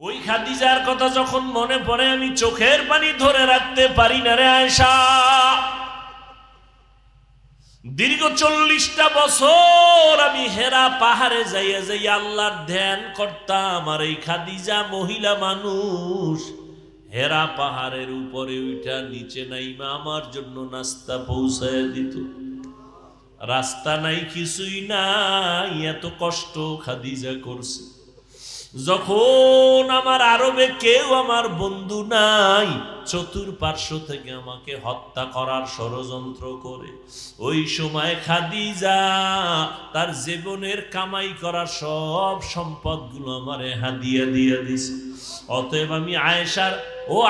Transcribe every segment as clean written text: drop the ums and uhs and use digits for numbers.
ওই খাদিজার কথা যখন মনে পড়ে আমি চোখের পানি ধরে রাখতে পারি না রে আয়েশা। দীর্ঘ 40টা বছর আমি হেরা পাহাড়ে যাইয়া যাইয়া আল্লাহর ধ্যান করতাম, আর এই খাদিজা মহিলা মানুষ হেরা পাহাড়ের উপরে উঠা নিচে নাইমা আমার জন্য নাস্তা পৌঁছায় দিত। রাস্তা নাই, কিছুই নাই, এত কষ্ট খাদিজা করছে। যখন আমার আরবে কেউ আমার বন্ধু নাই, চতুর্পার্শ্ব থেকে আমাকে হত্যা করার ষড়যন্ত্র করে, ওই সময় খাদিজা তার জীবনের কামাই করার সব সম্পদগুলো আমারে হাদিয়া দিয়ে দিছে। অতএব আমি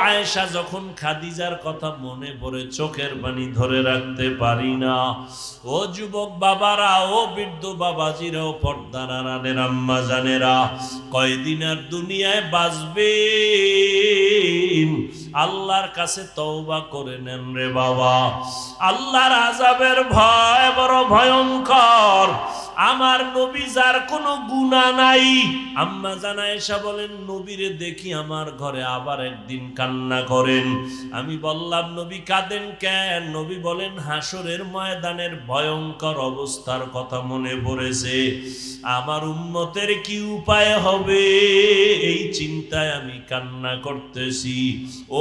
আয়েশা যখন খাদিজার কথা মনে পড়ে চোখের পানি ধরে রাখতে পারি না। ও যুবক বাবারা, ও বৃদ্ধ বাবাজিরা, ও পর্দার আড়ালের আম্মা জানেরা, কয়দিন আর দুনিয়ায় বাঁচবেন? আল্লাহর কাছে তওবা করে নেন রে বাবা। আল্লাহর আযাবের ভয় বড় ভয়ঙ্কর। আমার নবী যার কোনো গুনাহ নাই, আম্মা জান আয়েশা বলেন নবীরে দেখি আমার ঘরে আবার একদিন কান্না করেন। আমি বললাম নবী কাঁদেন কেন? নবী বলেন হাসরের ময়দানের ভয়ঙ্কর অবস্থার কথা মনে পড়েছে। আমার উম্মতের কি উপায় হবে এই চিন্তায় আমি কান্না করতেছি।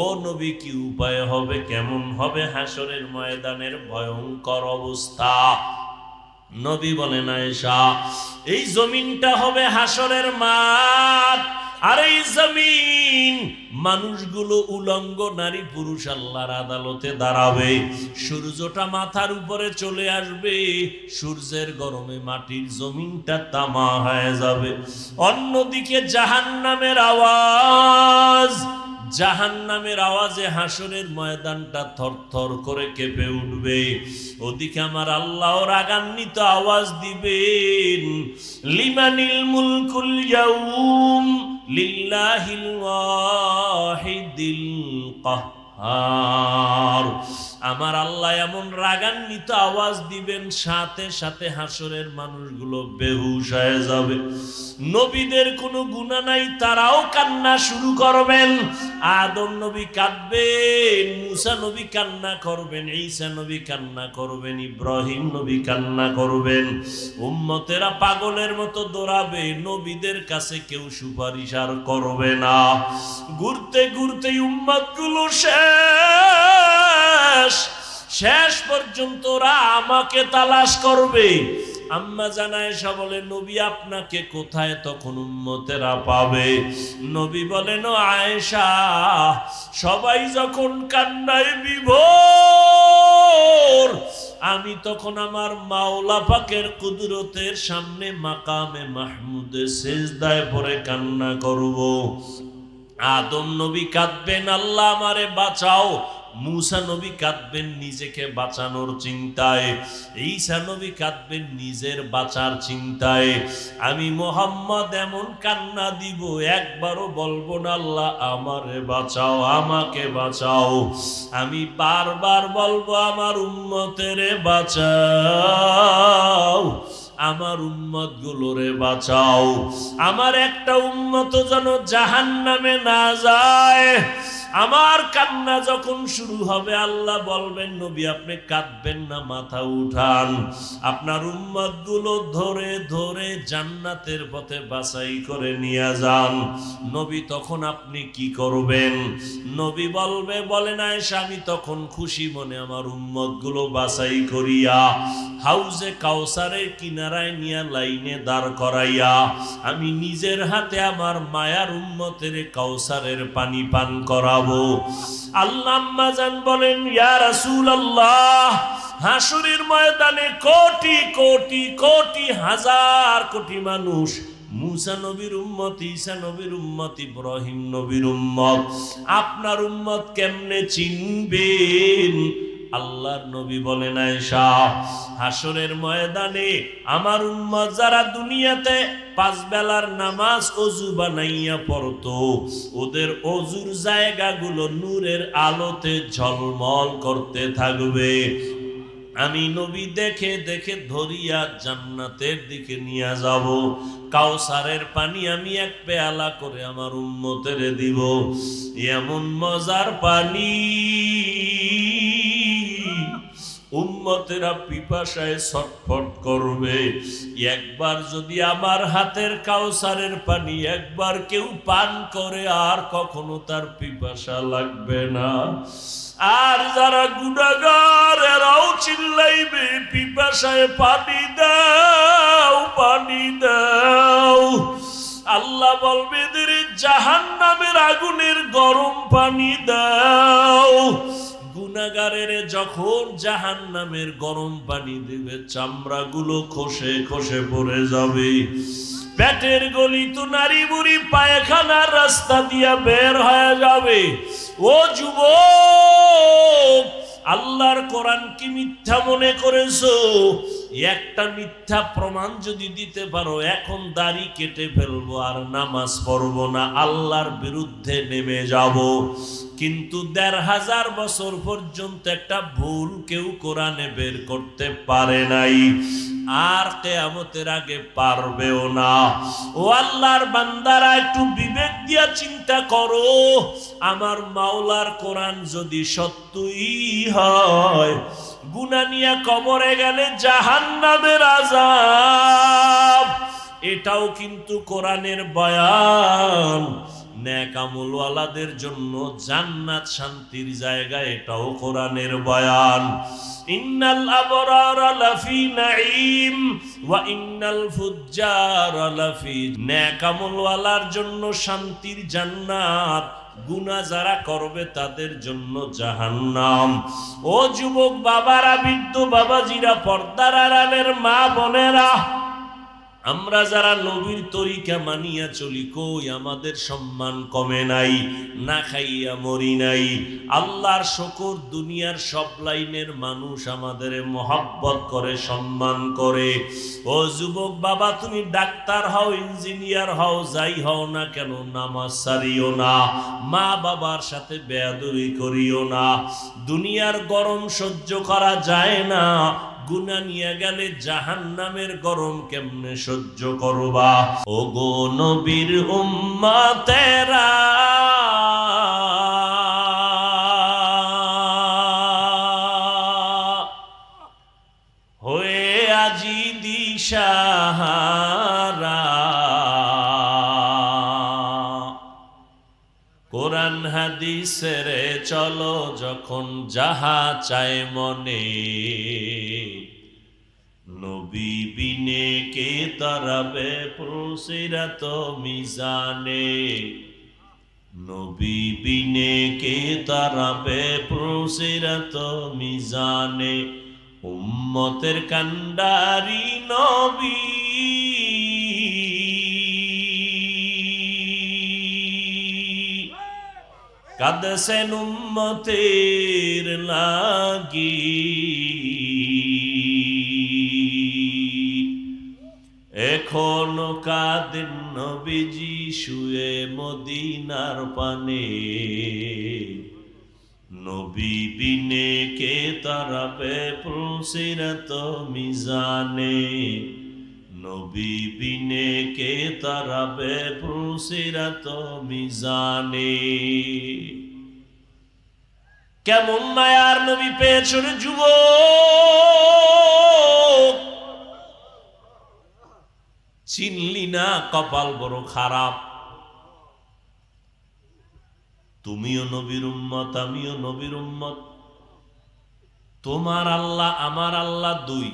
ও নবী, কি উপায় হবে, কেমন হবে হাসরের ময়দানের ভয়ঙ্কর অবস্থা? নবী বলেন আয়েশা, এই জমিনটা হবে হাসরের মাঠ, আর এই জমিন মানুষগুলো উলঙ্গ নারী পুরুষ আল্লাহর আদালতে দাঁড়াবে। সূর্যটা মাথার উপরে চলে আসবে, সূর্যের গরমে মাটির জমিনটা তামা হয়ে যাবে। অন্যদিকে জাহান্নামের আওয়াজে হাসরের ময়দানটা থরথর করে কেঁপে উঠবে। ওদিকে আমার আল্লাহ রাগান্বিত আওয়াজ দিবেন, লিমানিল মুলকুল ইয়াউম লিল্লাহিল ওয়াহিদিল কাহ্হার। আমার আল্লাহ এমন রাগান্বিত আওয়াজ দিবেন, সাথে সাথে হাসরের মানুষগুলো বেহুশ হয়ে যাবে। নবীদের কোনো গুনাহ নাই, তারাও কান্না শুরু করবেন। আদম নবী কাঁদবেন, মুসা নবী কান্না করবেন, ঈসা নবী কান্না করবেন, ইব্রাহিম নবী কান্না করবেন। উম্মতেরা পাগলের মতো দৌড়াবে, নবীদের কাছে কেউ সুপারিশ আর করবে না। ঘুরতে ঘুরতে উম্মতগুলো শেষ পর্যন্ত ওরা আমাকে তালাশ করবে। আম্মা জান আয়েশা বলে নবী আপনাকে কোথায় তখন উম্মতেরা পাবে? নবী বলেন ও আয়েশা, সবাই যখন কান্নায় বিভোর, আমি তখন আমার মাওলা পাকের কুদরতের সামনে মাকামে মাহমুদে সিজদায় পড়ে কান্না করব। আদম নবী কাঁদবেন, আল্লাহ আমারে বাঁচাও। মুসা নবী কাঁদবেন নিজেকে বাঁচানোর চিন্তায়। ঈসা নবী কাঁদবেন নিজের বাঁচার চিন্তায়। আমি মুহাম্মদ এমন কান্না দিব, একবারও বলবো না আল্লাহ আমারে বাঁচাও, আমাকে বাঁচাও। আমি বারবার বলবো আমার উম্মতেরে বাঁচাও, আমার উম্মত গুলোরে বাঁচাও। আমার একটা উম্মত যেন জাহান্নামে না যায়। আমার কান্না যখন শুরু হবে, আল্লাহ বলবেন নবী আপনি কাঁদবেন না, মাথা উঠান, আপনার উম্মত গুলো ধরে ধরে জান্নাতের পথে বাছাই করে নিয়ে যান। নবী তখন আপনি কি করবেন? নবী বলেন আয়েশা, আমি তখন খুশি মনে আমার উম্মত গুলো বাছাই করিয়া হাউজে কাউসারের কিনারায় নিয়ে লাইনে দাঁড় করাইয়া আমি নিজের হাতে আমার মায়ার উম্মতের কাউসারের পানি পান করাবো। আল্লাহ আম্মা জান বলেন ইয়া রাসূলুল্লাহ, হাসরের ময়দানে কোটি কোটি কোটি হাজার কোটি মানুষ, মুসা নবীর উম্মত, ঈসা নবীর উম্মত, ইব্রাহিম নবীর উম্মত, আপনার উম্মত কেমনে চিনবেন? আল্লাহর নবী বলেন আয়েশা, হাসরের ময়দানে আমার উম্মত যারা দুনিয়াতে 5 বেলার নামাজ ওযু বানাইয়া পড়তো, ওদের ওযুর জায়গাগুলো নূরের আলোতে ঝলমল করতে থাকবে। আমি নবী দেখে দেখে ধরিয়া জান্নাতের দিকে নিয়ে যাব। কাউসারের পানি আমি এক পেয়ালা করে আমার উম্মতের দিব। এমন মজার পানি, উম্মতেরা পিপাসায় ছটফট করবে। একবার যদি আমার হাতের কাউসারের পানি একবার কেউ পান করে, আর কখনো তার পিপাসা লাগবে না। আর যারা গুনাহগার এরাও চিল্লাইবে, পিপাসায় পানি দাও, পানি দাও। আল্লাহ বলবে, এদের জাহান্নামের আগুনের গরম পানি দাও। গুনাহগারের যখন জাহান্নামের গরম পানি দিবে, চামড়াগুলো খসে খসে পড়ে যাবে। পেটের গলি তো নারী বুড়ি পায়খানার রাস্তা দিয়া বের হয়ে যাবে। ও যুবক, আল্লাহর কোরআন কি মিথ্যা মনে করেছো? একটা মিথ্যা প্রমাণ যদি দিতে পারো, এখন দাড়ি কেটে ফেলবো আর নামাজ পড়বো না, আল্লাহর বিরুদ্ধে নেমে যাব। কিন্তু ১৫০০ বছর পর্যন্ত একটা ভুল কেউ কোরআনে বের করতে পারে নাই, আর কিয়ামতের আগে পারবেও না। ও আল্লাহর বান্দারা, একটু বিবেক দিয়া চিন্তা করো, আমার মাওলার কোরআন যদি সত্যই হয়, গুনাহ নিয়ে কবরে গেলে জাহান্নামের আযাব, এটাও কিন্তু কোরআনের বয়ান। নেক আমলওয়ালাদের জন্য জান্নাত শান্তির জায়গা, এটাও কোরআনের বয়ান। ইন্নাল আবরারা লাফি নাঈম ওয়া ইন্নাল ফুজ্জারা লাফি, নেক আমলওয়ালার জন্য শান্তির জান্নাত, গুনাহ যারা করবে তাদের জন্য জাহান্নাম। ও যুবক বাবারা, বৃদ্ধ বাবাজিরা, পর্দার আড়ালের মা বোনেরা, আমরা যারা নবীর তরিকা মানিয়া চলি, কই আমাদের সম্মান কমে নাই? না খাইয়া মরি নাই। আল্লাহর শুকর, দুনিয়ার সব লাইনের মানুষ আমাদের মহব্বত করে, সম্মান করে। ও যুবক বাবা, তুমি ডাক্তার হও, ইঞ্জিনিয়ার হও, যাই হও না কেন, নামাজ ছাড়িও না, মা বাবার সাথে বেয়াদবি করিও না। দুনিয়ার গরম সহ্য করা যায় না, গুনাহ নিয়ে গেলে জাহান্নামের গরম কেমনে সহ্য করবা? ও গো নবীর উম্মতেরা, হয়ে আজি দিশাহারা, কোরআন হাদিসের চলো যখন যাহা চায় মনে, নবী বিনে কে তারাবে পুলসিরাত মিজানে, নবী বিনে কে তারাবে পুলসিরাত মিজানে, উম্মতের কান্ডারি নবী, কাঁদছেন উম্মতের লাগি, এখনো কাঁদেন নবীজি শুয়ে মদিনার পানে, নবী বিনে কে তারাবে পুলসিরাত মিজানে, নবী বিনে কে তারাবে পুলসিরাত মিজানে। কেমন মায়ার নবী পেয়েছ রে যুবক, চিনলি না, কপাল বড় খারাপ। তুমিও নবীর উম্মত, আমিও নবীর উম্মত। তোমার আল্লাহ আমার আল্লাহ দুই,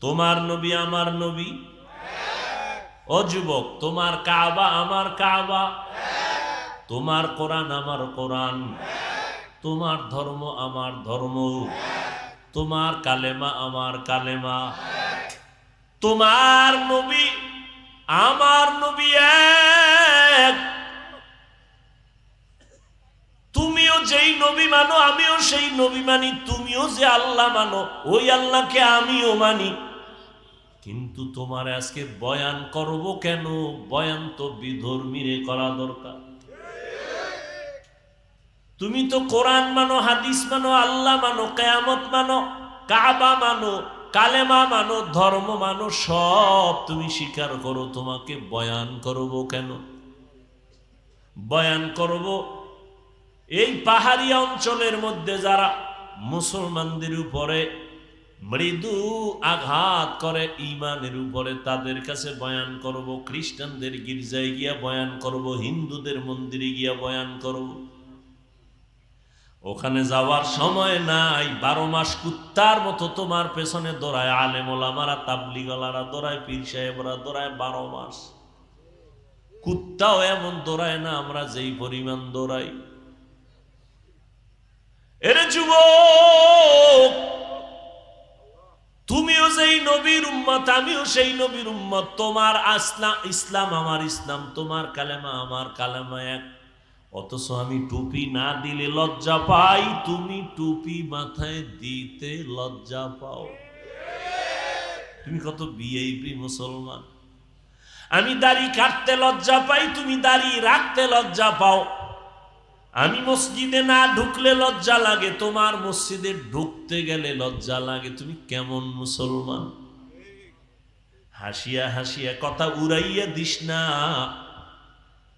তোমার নবী আমার নবী। ও যুবক, তোমার কাবা আমার কাবা, তোমার কোরআন আমার কোরআন, তোমার ধর্ম আমার ধর্ম, তোমার কালেমা আমার কালেমা, তোমার নবী আমার নবী এক। তুমিও যেই নবী মানো, আমিও সেই নবী মানি। তুমিও যে আল্লাহ মানো, ওই আল্লাহকে আমিও মানি। কিন্তু তোমার আজকে বয়ান করব কেন? বয়ান তো বিধর্মীরে করা দরকার। তুমি তো কোরআন মানো, হাদিস মানো, আল্লাহ মানো, কিয়ামত মানো, কাবা মানো, কালেমা মানো, ধর্ম মানো, সব তুমি স্বীকার করো। তোমাকে বয়ান করব কেন? বয়ান করব এই পাহাড়ি অঞ্চলের মধ্যে যারা মুসলমানদের উপরে মৃদু আঘাত করে ঈমানের উপরে, তাদের কাছে বয়ান করব। খ্রিস্টানদের গির্জায় গিয়া বয়ান করব, হিন্দুদের মন্দিরে গিয়া বয়ান করব। ওখানে যাওয়ার সময় নাই। 12 মাস কুত্তার মতো তোমার পেছনে দৌড়ায় আলেম ওলামারা, তাবলিগলারা দৌড়ায়, পীর সাহেবরা দৌড়ায় 12 মাস। কুত্তাও এমন দৌড়ায় না আমরা যেই পরিমাণ দৌড়াই। এরে যুবক, তুমিও যেই নবীর উম্মত, আমিও সেই নবীর উম্মত। তোমার ইসলাম আমার ইসলাম, তোমার কালেমা আমার কালেমা এক। অথচ আমি টুপি না দিলে লজ্জা পাই, তুমি টুপি মাথায় দিতে লজ্জা পাও। তুমি কত ভিআইপি মুসলমান। আমি দাড়ি কাটতে লজ্জা পাই, তুমি দাড়ি রাখতে লজ্জা পাও। আমি মসজিদে না ঢুকলে লজ্জা লাগে, তোমার মসজিদে ঢুকতে গেলে লজ্জা লাগে। তুমি কেমন মুসলমান? হাসিয়া হাসিয়া কথা উড়াইয়া দিস না,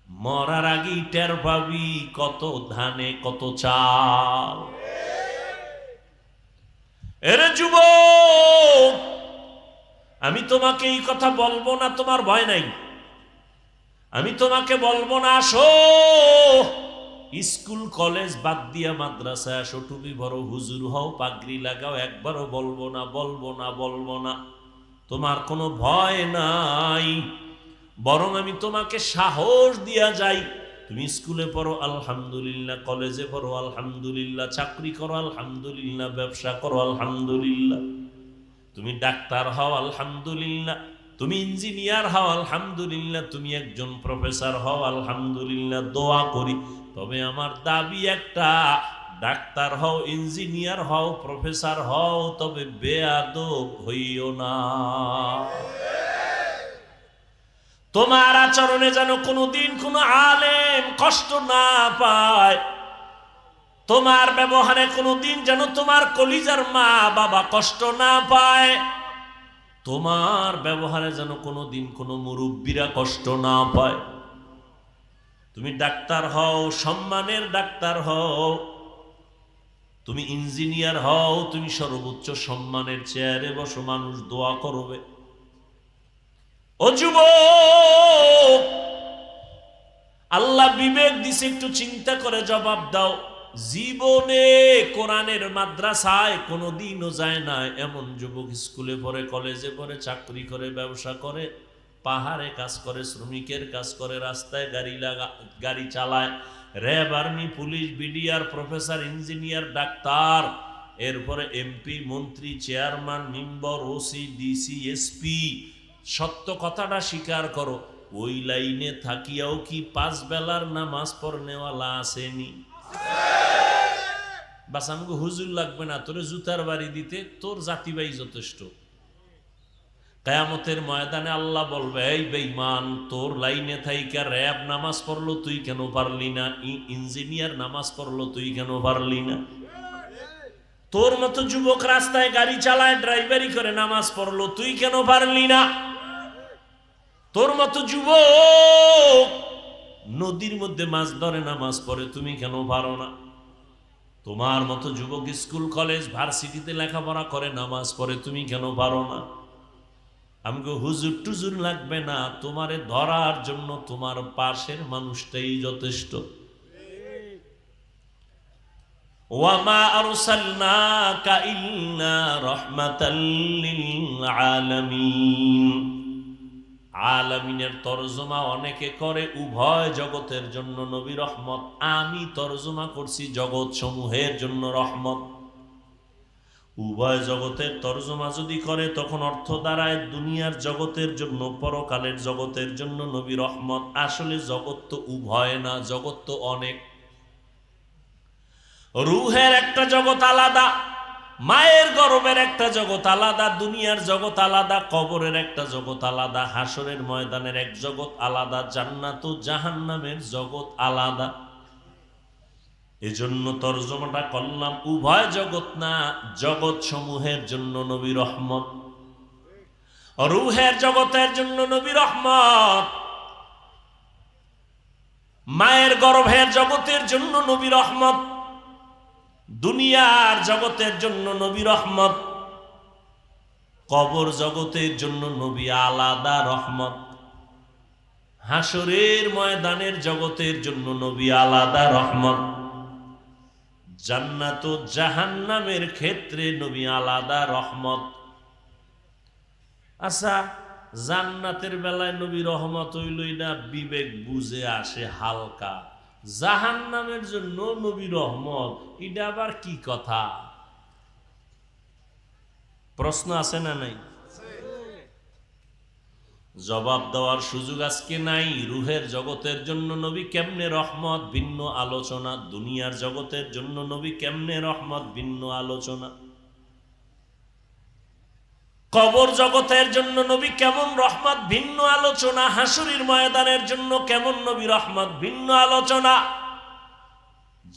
মরার আগেই টের পাবি কত ধানে কত চাল। এরে যুবক, আমি তোমাকে এই কথা বলবো না, তোমার ভয় নাই। আমি তোমাকে বলবো না আসো স্কুল কলেজ বাদ দিয়া মাদ্রাসায় আসো, টুপি বড় হুজুর হও, পাগড়ি লাগাও, একবারও বলবো না, বলবো না, বলবো না। তোমার কোনো ভয় নাই, বরং আমি তোমাকে সাহস দিয়া যাই। তুমি স্কুলে পড়ো আলহামদুলিল্লাহ, কলেজে পড়ো আলহামদুলিল্লাহ, চাকরি করো আলহামদুলিল্লাহ, ব্যবসা করো আলহামদুলিল্লাহ, তুমি ডাক্তার হও আলহামদুলিল্লাহ, তুমি ইঞ্জিনিয়ার হও আলহামদুলিল্লাহ, তুমি একজন প্রফেসর হও আলহামদুলিল্লাহ। দোয়া করি, তবে আমার দাবি একটা, ডাক্তার হও, ইঞ্জিনিয়ার হও, প্রফেসর হও, তবে বেয়াদব হইও না। তোমার আচরণে যেন কোনোদিন কোনো আলেম কষ্ট না পায়। তোমার ব্যবহারে কোনোদিন যেন তোমার কলিজার মা বাবা কষ্ট না পায়। তোমার ব্যবহারে যেন কোনোদিন কোনো মুরব্বীরা কষ্ট না পায়। তুমি ডাক্তার হও, সম্মানের ডাক্তার হও, তুমি ইঞ্জিনিয়ার হও, তুমি সর্বোচ্চ সম্মানের চেয়ারে বসো, মানুষ দোয়া করবে। ও যুবক, আল্লাহ বিবেক দিছে, একটু চিন্তা করে জবাব দাও। জীবনে কোরআনের মাদ্রাসায় কোনোদিনও যায় না এমন যুবক স্কুলে পড়ে, কলেজে পড়ে, চাকরি করে, ব্যবসা করে, পাহাড়ে কাজ করে, শ্রমিকের কাজ করে, রাস্তায় গাড়ি চালায়, RAB, army, police, BDR, professor, engineer, doctor, এরপরে এমপি, মন্ত্রী, chairman, member, OC, DC, SP. সত্য কথাটা স্বীকার করো, ওই লাইনে থাকিয়াও কি 5 বেলার নামাজ পড়নেওয়ালা আসেনি? বাস আমাকে হুজুর লাগবে না, তোরে জুতার বাড়ি দিতে তোর জাতিবাই যথেষ্ট। কিয়ামতের ময়দানে আল্লাহ বলবে, এই বেঈমান, তোর লাইনে থাইকা র‍্যাব নামাজ পড়লো, তুই কেন পারলি না? ইঞ্জিনিয়ার নামাজ পড়লো, তুই কেন পারলি না? তোর মতো যুবক রাস্তায় গাড়ি চালায়, ড্রাইভারি করে, নামাজ পড়লো, তুই কেন পারলি না? তোর মতো যুবক নদীর মধ্যে মাছ ধরে, নামাজ পড়ে, তুমি কেন পারো না? তোমার মতো যুবক স্কুল কলেজ ভার্সিটিতে লেখাপড়া করে, নামাজ পড়ে, তুমি কেন পারো না? আমাকে হুজুর টুজুর লাগবে না, তোমারে ধরার জন্য তোমার পাশের মানুষটাই যথেষ্ট। ওয়ামা আরসালনাকা ইল্লা রাহমাতাল লিল আলামিন। আলামিনের তরজমা অনেকে করে উভয় জগতের জন্য নবী রহমত, আমি তরজমা করছি জগৎ সমূহের জন্য রহমত। উভয় জগতের তরজমা যদি করে তখন অর্থ দাঁড়ায় দুনিয়ার জগতের জন্য, পরকালের জগতের জন্য নবী রহমত। আসলে জগৎ তো উভয় না, জগৎ তো অনেক। রুহের একটা জগৎ আলাদা, মায়ের গর্ভের একটা জগৎ আলাদা, দুনিয়ার জগৎ আলাদা, কবরের একটা জগৎ আলাদা, হাসরের ময়দানের এক জগৎ আলাদা, জান্নাত ও জাহান্নামের জগৎ আলাদা। এজন্য তরজমাটা করলাম, উভয় জগৎ না, জগৎ সমূহের জন্য নবী রহমত, রূহের জগতের জন্য নবী রহমত, মায়ের গর্ভের জগতের জন্য নবী রহমত, দুনিয়ার জগতের জন্য নবী রহমত, কবর জগতের জন্য নবী আলাদা রহমত, হাসরের ময়দানের জগতের জন্য নবী আলাদা রহমত, জান্নাত ও জাহান্নামের ক্ষেত্রে নবী আলাদা রহমত। আচ্ছা, জান্নাতের বেলায় নবী রহমত হইল না বিবেক বুঝে আসে হালকা, জাহান্নামের জন্য নবী রহমত, এটা আবার কি কথা? প্রশ্ন আছে না নাই? জবাব দেওয়ার সুযোগ আজকে নাই। রুহের জগতের জন্য নবী কেমনে রহমত, ভিন্ন আলোচনা। দুনিয়ার জগতের জন্য নবী কেমনে রহমত, ভিন্ন আলোচনা। কবর জগতের জন্য নবী কেমন রহমত, ভিন্ন আলোচনা। হাসুরের ময়দানের জন্য কেমন নবী রহমত, ভিন্ন আলোচনা।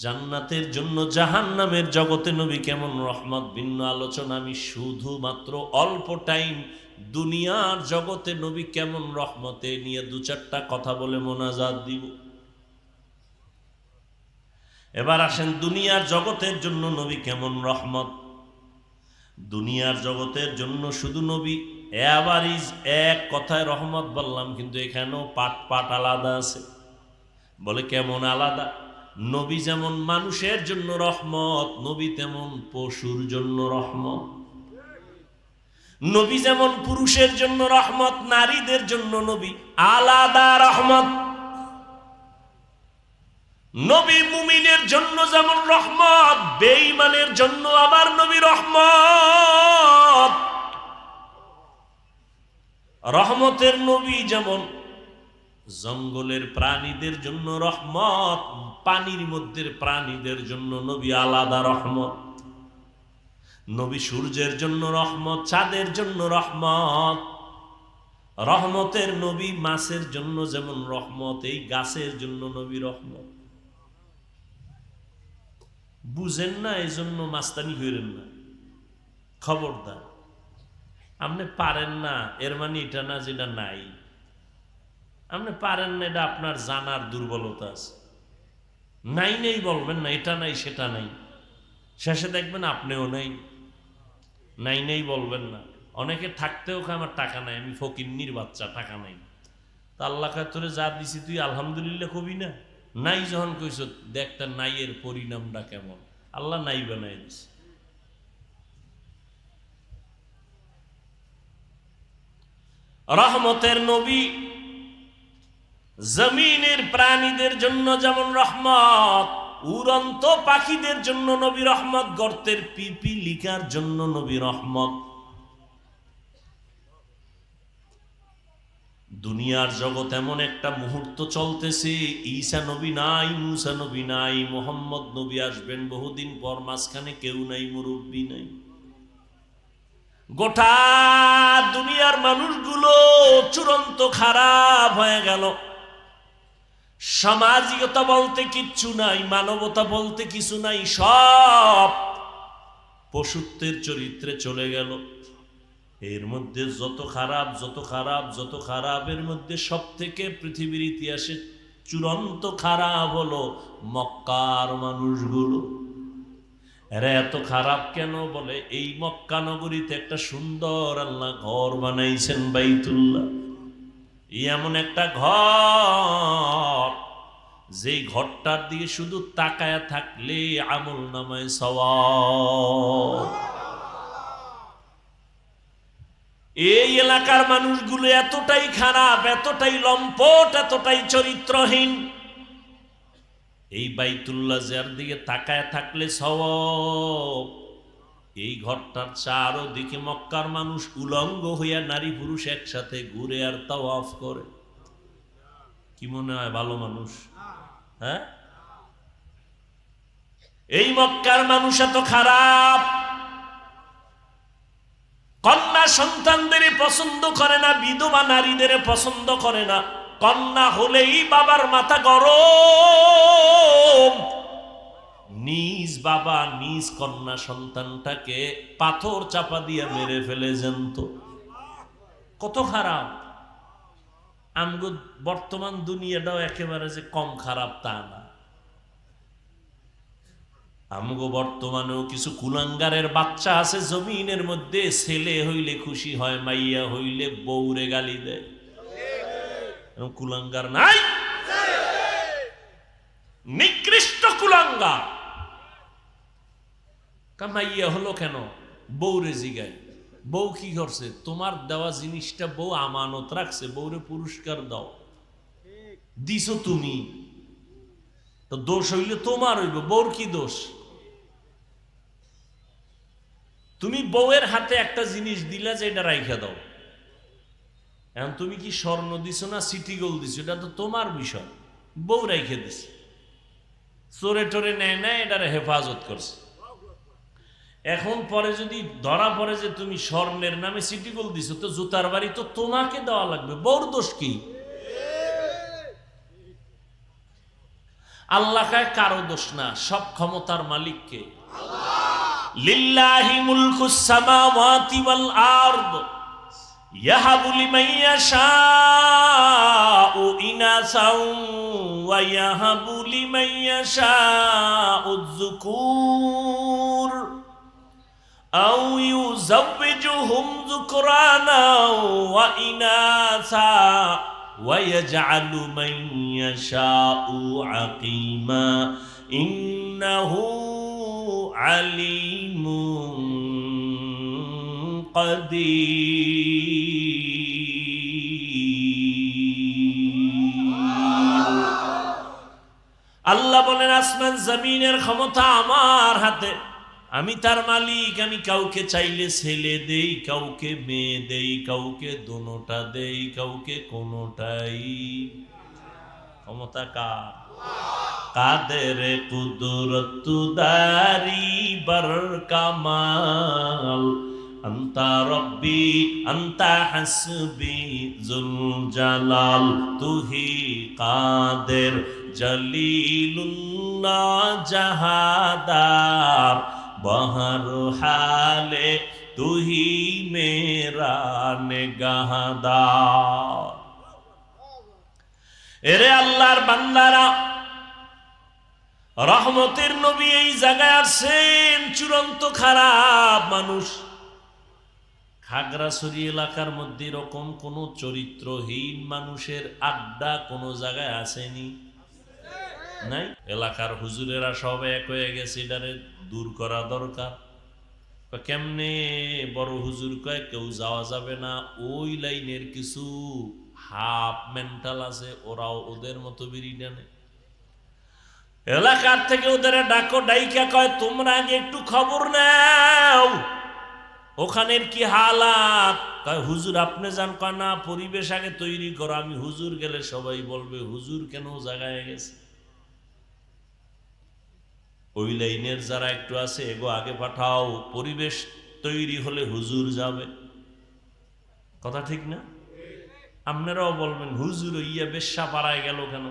জান্নাতের জন্য জাহান্নামের জগতে নবী কেমন রহমত, ভিন্ন আলোচনা। আমি শুধুমাত্র অল্প টাইম দুনিয়ার জগতে নবী কেমন রহমতে নিয়ে দু চারটা কথা বলে মোনাজাত দিব। এবার আসেন দুনিয়ার জগতের জন্য নবী কেমন রহমত। দুনিয়ার জগতের জন্য শুধু নবী এভারেজ এক কথায় রহমত বললাম, কিন্তু এখানেও পাট পাট আলাদা আছে। বলে কেমন আলাদা? নবী যেমন মানুষের জন্য রহমত, নবী তেমন পশুর জন্য রহমত। নবী যেমন পুরুষের জন্য রহমত, নারীদের জন্য নবী আলাদা রহমত। নবী মুমিনের জন্য যেমন রহমত, বেঈমানের জন্য আবার নবী রহমত। রহমতের নবী যেমন জঙ্গলের প্রাণীদের জন্য রহমত, পানির মধ্যে প্রাণীদের জন্য নবী আলাদা রহমত। নবী সূর্যের জন্য রহমত, চাঁদের জন্য রহমত। রহমতের নবী মাছের জন্য যেমন রহমত, এই গাছের জন্য নবী রহমত। বুঝেন না, এই জন্য মাস্তানি করেন না, খবরদার। আপনি পারেন না এর মানে এটা না যেটা নাই। আপনি পারেন না এটা আপনার জানার দুর্বলতা আছে। নাই নেই বলবেন না, এটা নাই সেটা নাই, শেষে দেখবেন আপনিও নাই। নাই নেই বলবেন না। অনেকে থাকতেও আমার টাকা নাই, আমি ফকিন্নির বাচ্চা, টাকা নাই। তা আল্লাহ তোরে যা দিছি তুই আলহামদুলিল্লাহ কবি না? নাই যখন কইস দেখ তার নাই এর পরিণামটা কেমন। আল্লাহ নাই বানাই দিছে। রহমতের নবী জমিনের প্রাণীদের জন্য যেমন রহমত, উড়ন্ত পাখিদের জন্য নবী রহমত, গর্তের পিপিলিকার জন্য নবী রহমত। দুনিয়ার জগৎ এমন একটা মুহূর্ত চলতেছে, ঈসা নবী নাই, মুসা নবী নাই, মোহাম্মদ নবী আসবেন বহুদিন পর, মাঝখানে কেউ নাই, মুরব্বী নাই। গোটা দুনিয়ার মানুষগুলো চূড়ান্ত খারাপ হয়ে গেল। সামাজিকতা বলতে কিচ্ছু নাই, মানবতা বলতে কিছু নাই, সব পশুত্বের চরিত্রে চলে গেল। এর মধ্যে যত খারাপ যত খারাপ যত খারাপ, এর মধ্যে সব থেকে পৃথিবীর ইতিহাসে চূড়ান্ত খারাপ হলো মক্কার মানুষগুলো। এরা এত খারাপ কেন? বলে এই মক্কা নগরীতে একটা সুন্দর আল্লাহ ঘর বানাইছেন, বাইতুল্লাহ। এমন একটা ঘর, যেই ঘরটার দিকে শুধু তাকায়া থাকলে আমল নামায় সওয়াব। এই এলাকার মানুষগুলো এতটাই খারাপ, এতটাই লম্পট, এতটাই চরিত্রহীন, এই বাইতুল্লাহ যার দিকে তাকায় থাকলে সওয়াব। এই ঘরটার চারদিকে মক্কার মানুষ উলঙ্গ হইয়া নারী পুরুষ একসাথে ঘুরে আর তাওয়াফ করে। কি মনে হয় ভালো মানুষ? হ্যাঁ, এই মক্কার মানুষ এত খারাপ। কন্যা সন্তানদের পছন্দ করে না, বিধবা নারীদের পছন্দ করে না। কন্যা হলেই বাবার মাথা গরম, নিজ বাবা নিজ কন্যা সন্তানটাকে পাথর চাপা দিয়ে মেরে ফেলে জ্যান্ত। কত খারাপ। আমগো বর্তমান দুনিয়াটাও একেবারে যে কম খারাপ তা না। আমগো বর্তমানেও কিছু কুলাঙ্গারের বাচ্চা আছে জমিনের মধ্যে, ছেলে হইলে খুশি হয়, মাইয়া হইলে বউরে গালি দেয়। কুলাঙ্গার নাই? নিকৃষ্ট কুলাঙ্গার। মাইয়া হলো কেন? বউরে জিগায়, বউ কি করছে? তোমার দেওয়া জিনিসটা বউ আমানত রাখছে, বউরে পুরস্কার দাও। দিছো তুমি, তো দোষ হইলে তোমার হইব, বউর কি দোষ? তুমি বউয়ের হাতে একটা জিনিস দিলা যে এটা রাইখা দাও। এখন তুমি কি স্বর্ণ দিছো না সিটি গোল্ড দিছো, এটা তো তোমার বিষয়। বউ রাইখে দিছে, চোরে টোরে নেয় না, এটারে হেফাজত করছে। এখন পরে যদি ধরা পড়ে যে তুমি স্বর্ণের নামে সিটি গোল্ড দিছো, তো জুতার বাড়ি তো তোমাকে দেওয়া লাগবে, বউর দোষ কি? আল্লাহ কায় কারো দোষ না, সব ক্ষমতার মালিককে। লিল্লাহি মুলকুস সামাওয়াতি ওয়াল আরদ ইয়াহাবু লিমান ইয়াশাউ ইনাসাও ওয়া ইয়াহাবু লিমান ইয়াশাউ যুকুর আও ইউযাওবিজুহুম যুকরানা ওয়া ইনাসা ওয়া ইয়াজআলু মান ইয়াশাউ আকিমা ইন্নাহু আলিমুন কাদির। আল্লাহ বলেন আসমান জমিনের ক্ষমতা আমার হাতে, আমি তার মালিক। আমি কাউকে চাইলে ছেলে দেই, কাউকে মেয়ে দেই, কাউকে দোনোটা দেই, কাউকে কোনোটাই। ক্ষমতা কার? কাদের কুদরত দারি বর কামাল আন্তা রব্বি আন্তা হাসবি জুল জালাল তুহি কাদের জলিলুল্লাহ জাহাদার বহর হালে তুহি মেরা নেগাহদার। এরে আল্লাহর বান্দারা, রহমতের নবী এই জায়গায় আসছেন। চূড়ান্ত খারাপ মানুষ। খাগড়াছড়ি এলাকার মধ্যে এরকম কোন চরিত্রহীন মানুষের আড্ডা কোন জায়গায় আসেনি? নাই। এলাকার হুজুরেরা সব এক হয়ে গেছে, এটারে দূর করা দরকার। কেমনে? বড় হুজুর কয় কেউ যাওয়া যাবে না, ওই লাইনের কিছু হাফ মেন্টাল আছে, ওরাও ওদের মতো বিড়ি টানে। এলাকার থেকে ওদের ডাকো, ডাইকা কয় তোমরা আগে একটু খবর নাও, ওখানের কি হালাত। কয় হুজুর আপনি যান। কয় না, পরিবেশ আগে তৈরি করো, আমি হুজুর গেলে সবাই বলবে হুজুর কেন জায়গায় গেছে। ওই লাইনের যারা একটু আছে এগো আগে পাঠাও, পরিবেশ তৈরি হলে হুজুর যাবে। কথা ঠিক না? আপনারাও বলবেন হুজুর ইয়া বেশ্যা পাড়ায় গেল কেন?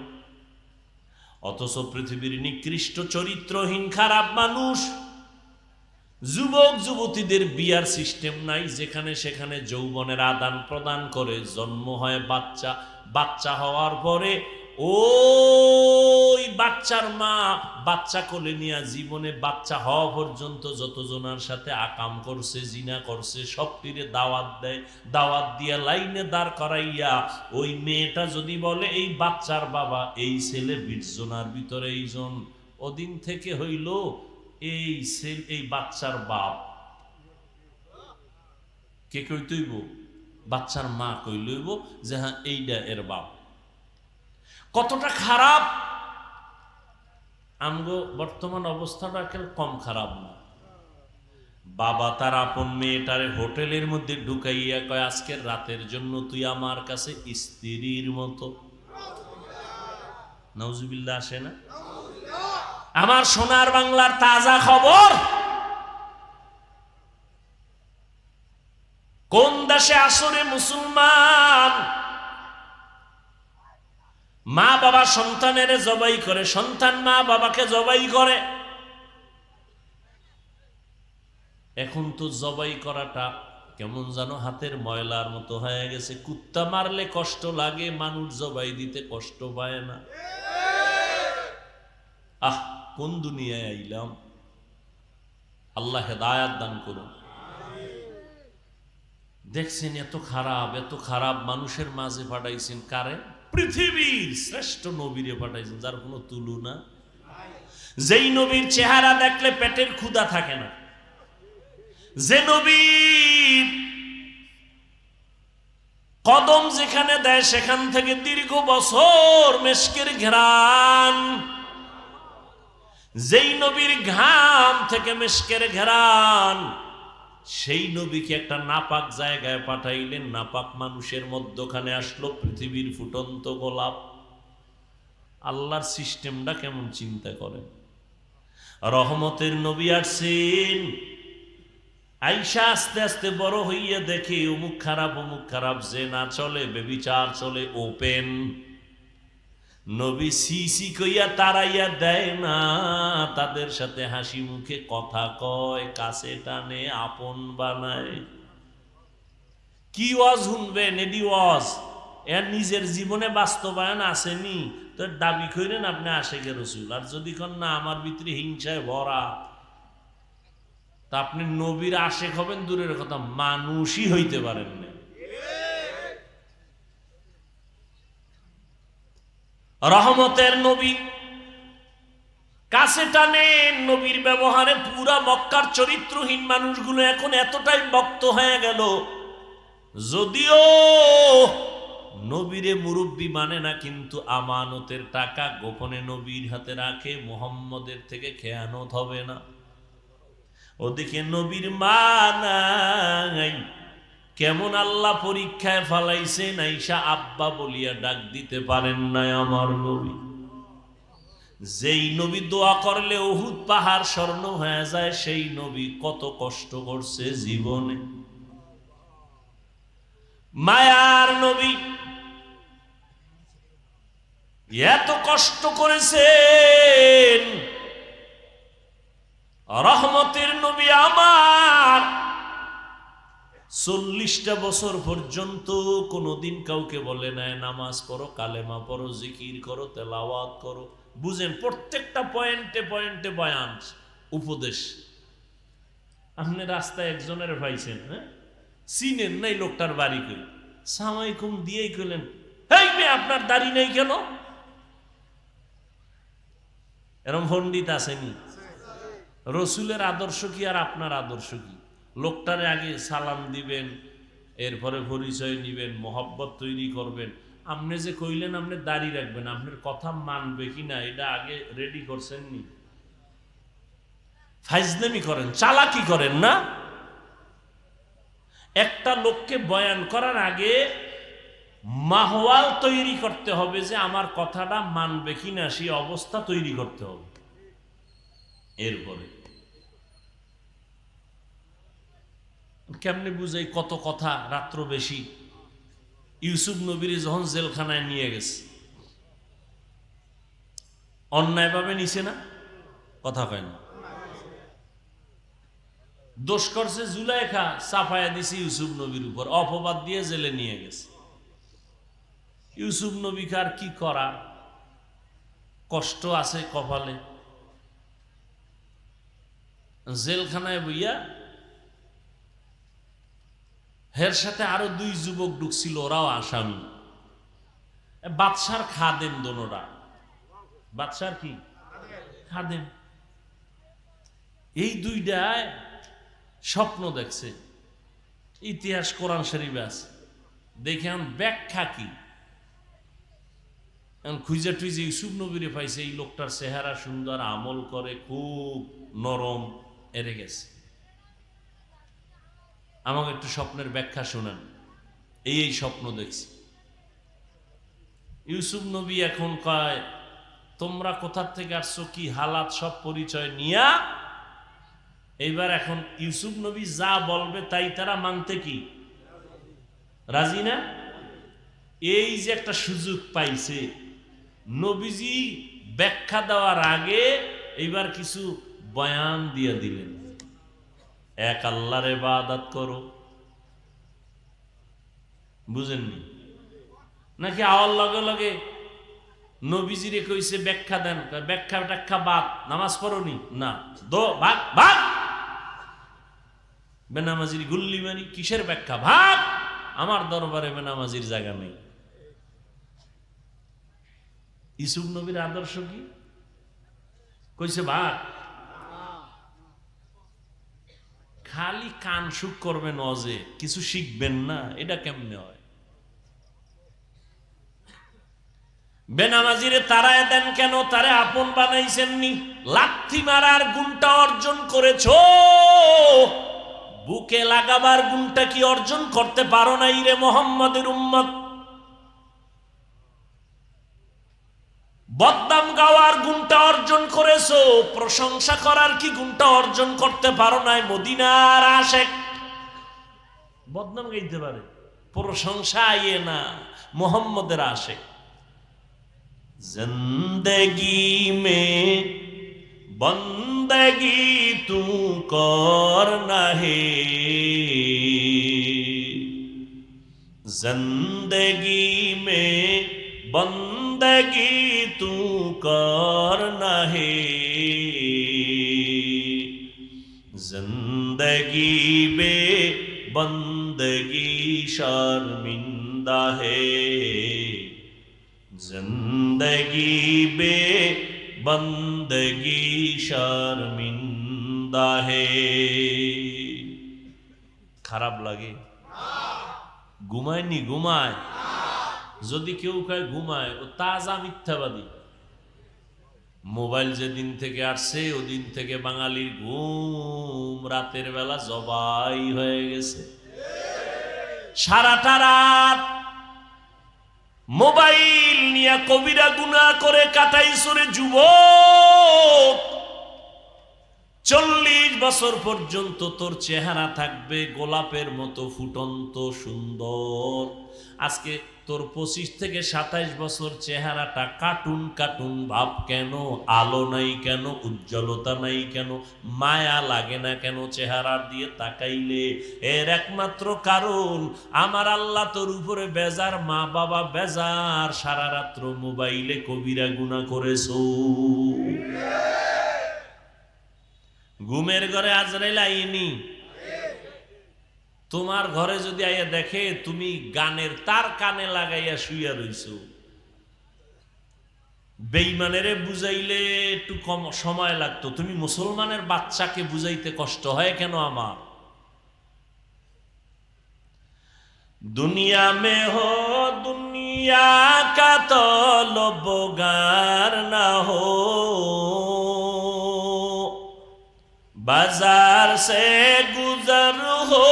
অথচ পৃথিবীর নিকৃষ্ট চরিত্রহীন খারাপ মানুষ, যুবক যুবতীদের বিয়ার সিস্টেম নাই, যেখানে সেখানে যৌবনের আদান প্রদান করে জন্ম হয় বাচ্চা। বাচ্চা হওয়ার পরে ওই বাচ্চার মা বাচ্চা কোলে নিয়ে জীবনে বাচ্চা হওয়া পর্যন্ত যতজনের সাথে আকাম করছে, জিনা করছে, সবটিরে দাওয়াত দেয়। দাওয়াত দিয়া লাইনে দাঁড় করাইয়া ওই মেয়েটা যদি বলে এই বাচ্চার বাবা এই ছেলে বীর্জনার ভিতরে এইজন, ওদিন থেকে হইল এই ছেলে এই বাচ্চার বাপ। কে কইতইব? বাচ্চার মা কইলইব যে হ্যাঁ এইটা এর বাপ। কতটা খারাপ! আমগো বর্তমান অবস্থাটা কম খারাপ না। বাবা তার আপন মেয়েটারে হোটেলের মধ্যে ঢুকাইয়া কয় আজকের রাতের জন্য তুই আমার কাছে স্ত্রীর মতো। নাউজুবিল্লাহ আসে না? আমার সোনার বাংলার তাজা খবর। কোন দেশে আসরে মুসলমান মা বাবা সন্তানের জবাই করে, সন্তান মা বাবাকে জবাই করে। এখন তো জবাই করাটা কেমন যেন হাতের ময়লার মতো হয়ে গেছে। কুত্তা মারলে কষ্ট লাগে, মানুষ জবাই দিতে কষ্ট পায় না। কোন দুনিয়ায় আইলাম। আল্লাহ হেদায়াত দান করুন। দেখছেন এত খারাপ মানুষের মাঝে পাঠাইছেন কারে? পৃথিবীর শ্রেষ্ঠ নবীরে পাঠাইছেন, যার কোনো তুলনা। যেই নবীর চেহারা দেখলে পেটের ক্ষুধা থাকে না, যে নবীর কদম যেখানে দেয় সেখান থেকে দীর্ঘ বছর মেশকের ঘ্রাণ, যেই নবীর ঘাম থেকে মেশকের ঘ্রাণ, সেই নবীকে একটা নাপাক জায়গায় পাঠাইলেন, নাপাক মানুষের মধ্যখানে আসলো পৃথিবীর ফুটন্ত গোলাপ। আল্লাহর সিস্টেমটা কেমন চিন্তা করেন। রহমতের নবী আসছেন, আইসা আস্তে আস্তে বড় হইয়া দেখে অমুক খারাপ, যে না চলে, বেবিচার চলে ওপেন। নবী সিসি কইয়া তাড়াইয়া দেয় না, তাদের সাথে হাসি মুখে কথা কয়, কাছে টানে, আপন বানায়। কি ওয়াজ শুনবেন? এডি ওয়াজ এর নিজের জীবনে বাস্তবায়ন আসেনি তো দাবি করেন আপনি আশেকে রসুল। আর যদি কোন না আমার ভিতরে হিংসায় ভরা, তা আপনি নবীর আশেক হবেন দূরের কথা, মানুষই হইতে পারেন না। রহমতের নবী কাছে টানেন, নবীর ব্যবহারে পুরা মক্কার চরিত্রহীন মানুষগুলো এখন এতটাই ভক্ত হয়ে গেল, যদিও নবীরে মুরব্বী মানে না, কিন্তু আমানতের টাকা গোপনে নবীর হাতে রাখে, মুহাম্মদের থেকে খেয়ানত হবে না। ওদিকে নবীর মা নাই, কেমন আল্লাহ পরীক্ষায় ফালাইছেন, আইসা আব্বা বলিয়া ডাক দিতে পারেন নাই আমার নবী। যেই নবী দোয়া করলে উহুদ পাহাড় স্বর্ণ হয়ে যায়, সেই নবী কত কষ্ট করছে জীবনে। মায়ার নবী এত কষ্ট করেছেন। রহমতের নবী আমার 40টা বছর পর্যন্ত কোনোদিন কাউকে বলে নাই নামাজ পড়ো, কালেমা পড়ো, জিকির করো, তেলাওয়াত করো। বুঝেন, প্রত্যেকটা পয়েন্টে পয়েন্টে বয়ান, উপদেশ। আপনি রাস্তায় একজনের পাইছেন, হ্যাঁ, চিনেন নাই, লোকটার বাড়ি কই, সালামালাইকুম দিয়েই কইলেন, এই মেয়ে আপনার দাড়ি নেই কেন? এরম পণ্ডিত আসেনি? রসুলের আদর্শ কি আর আপনার আদর্শ কি? লোকটারে আগে সালাম দিবেন, এরপরে পরিচয় নিবেন, মোহব্বত তৈরি করবেন। আপনি যে কইলেন আপনি দাড়ি রাখবেন, আপনার কথা মানবে কিনা এটা আগে রেডি করছেন নি? ফাইজলামি করেন, চালাকি করেন না। একটা লোককে বয়ান করার আগে মাহওয়াল তৈরি করতে হবে যে আমার কথাটা মানবে কিনা, সেই অবস্থা তৈরি করতে হবে। এরপরে কেমনে বুঝাই, কত কথা, রাত্র বেশি। ইউসুফ নবীর যখন জেলখানায় নিয়ে গেছে, অন্যায় ভাবে নিছে না? কথা কয় না? দোষ করছে জুলাইখা, চাপায়া দিছে ইউসুফ নবীর উপর, অপবাদ দিয়ে জেলে নিয়ে গেছে। ইউসুফ নবীকে আর কি করা, কষ্ট আছে কপালে। জেলখানায় বইয়া হের সাথে আরো 2 যুবক ঢুকছিল, ওরাও আসামি। বাদশার খাদেম দোনোরা। বাদশার কি খাদেম। এই দুইটায় স্বপ্ন দেখছে, ইতিহাস কোরআন শরীফে আছে। দেখে এখন ব্যাখ্যা কি, এখন খুঁজে টুইজে ইউসুফ নবীরে পাইছে, এই লোকটার চেহারা সুন্দর, আমল করে, খুব নরম, এরে গেছে। আমাকে একটু স্বপ্নের ব্যাখ্যা শোনান, এই স্বপ্ন দেখছি। ইউসুফ নবী এখন কয়, তোমরা কোথার থেকে আসছো, কি হালাত, সব পরিচয় নিয়া এইবার এখন ইউসুফ নবী যা বলবে তাই তারা মানতে কি রাজি না? এই যে একটা সুযোগ পাইছে, নবীজি ব্যাখ্যা দেওয়ার আগে এইবার কিছু বয়ান দিয়ে দিলেন। এক আল্লাহর ইবাদত করো। বুঝেননি নাকি? আওয়ার লগে লগে নবীজিরে কইছে ব্যাখ্যা দেন, ব্যাখ্যা ট্যাখ্যা বাদ, নামাজ পড়নি না, দো ভাগ ভাগ, বেনামাজির গুল্লি মারি, কিসের ব্যাখ্যা? ভাগ, আমার দরবারে বেনামাজির জায়গা নেই। ইসুফ নবীর আদর্শ কি কইছে? ভাগ। খালি কান সুখ করবেন, অজে কিছু শিখবেন না, এটা কেমনে হয়? বেনামাজিরে তারায় দেন কেন? তারে আপন বানাইছেননি। লাথি মারার গুণটা অর্জন করেছো, বুকে লাগাবার গুণটা কি অর্জন করতে পারো নাই রে মোহাম্মদের উম্মত? বদনাম গাওয়ার গুণটা অর্জন করেছো, প্রশংসা করার কি গুণটা অর্জন করতে পারো নাই? মদিনার আশেক বদনাম গাইতে পারে, প্রশংসা আইয়ে না, মোহাম্মদের আশেক। জিন্দগি মে বন্দগি তু করনা হে, জিন্দগি মে বন্দগি তু করনা হে, জিন্দগি বে বন্দগি শর্মিন্দা হে, জিন্দগি বে বন্দগি শর্মিন্দা হে। খারাপ লাগে? ঘুমায়নি? ঘুমায়? যদি কেউ কয় ঘুমায়, ও তাজা মিথ্যাবাদী। মোবাইল যেদিন থেকে আসছে ওদিন থেকে বাঙালির ঘুম রাতের বেলা জবাই হয়ে গেছে। সারাটা রাত মোবাইল নিয়ে কবিরা গুনাহ করে কাটাইছো রে যুবক। 40 বছর পর্যন্ত তোর চেহারা থাকবে গোলাপের মতো ফুটন্ত সুন্দর। আজকে তোর 25 থেকে 27 বছর চেহারাটা কার্টুন কার্টুন ভাব কেন? আলো নাই কেন? উজ্জ্বলতা নাই কেন? মায়া লাগে না কেন চেহারার দিয়ে তাকাইলে? এর একমাত্র কারণ আমার আল্লাহ তোর উপরে বেজার, মা বাবা বেজার, সারা রাত্র মোবাইলে কবিরা গুনাহ করেছো। ঘুমের ঘরে আজরাইল আইনি? তোমার ঘরে যদি আইয়া দেখে তুমি গানের তার কানে লাগাইয়া শুইয়া রইছো, বেঈমানেরে বুঝাইলে একটু কম সময় লাগতো, তুমি মুসলমানের বাচ্চাকে বুঝাইতে কষ্ট হয় কেন? আমার দুনিয়া মে হো দুনিয়া কা তলবগার না হো, बाजार से गुजर हो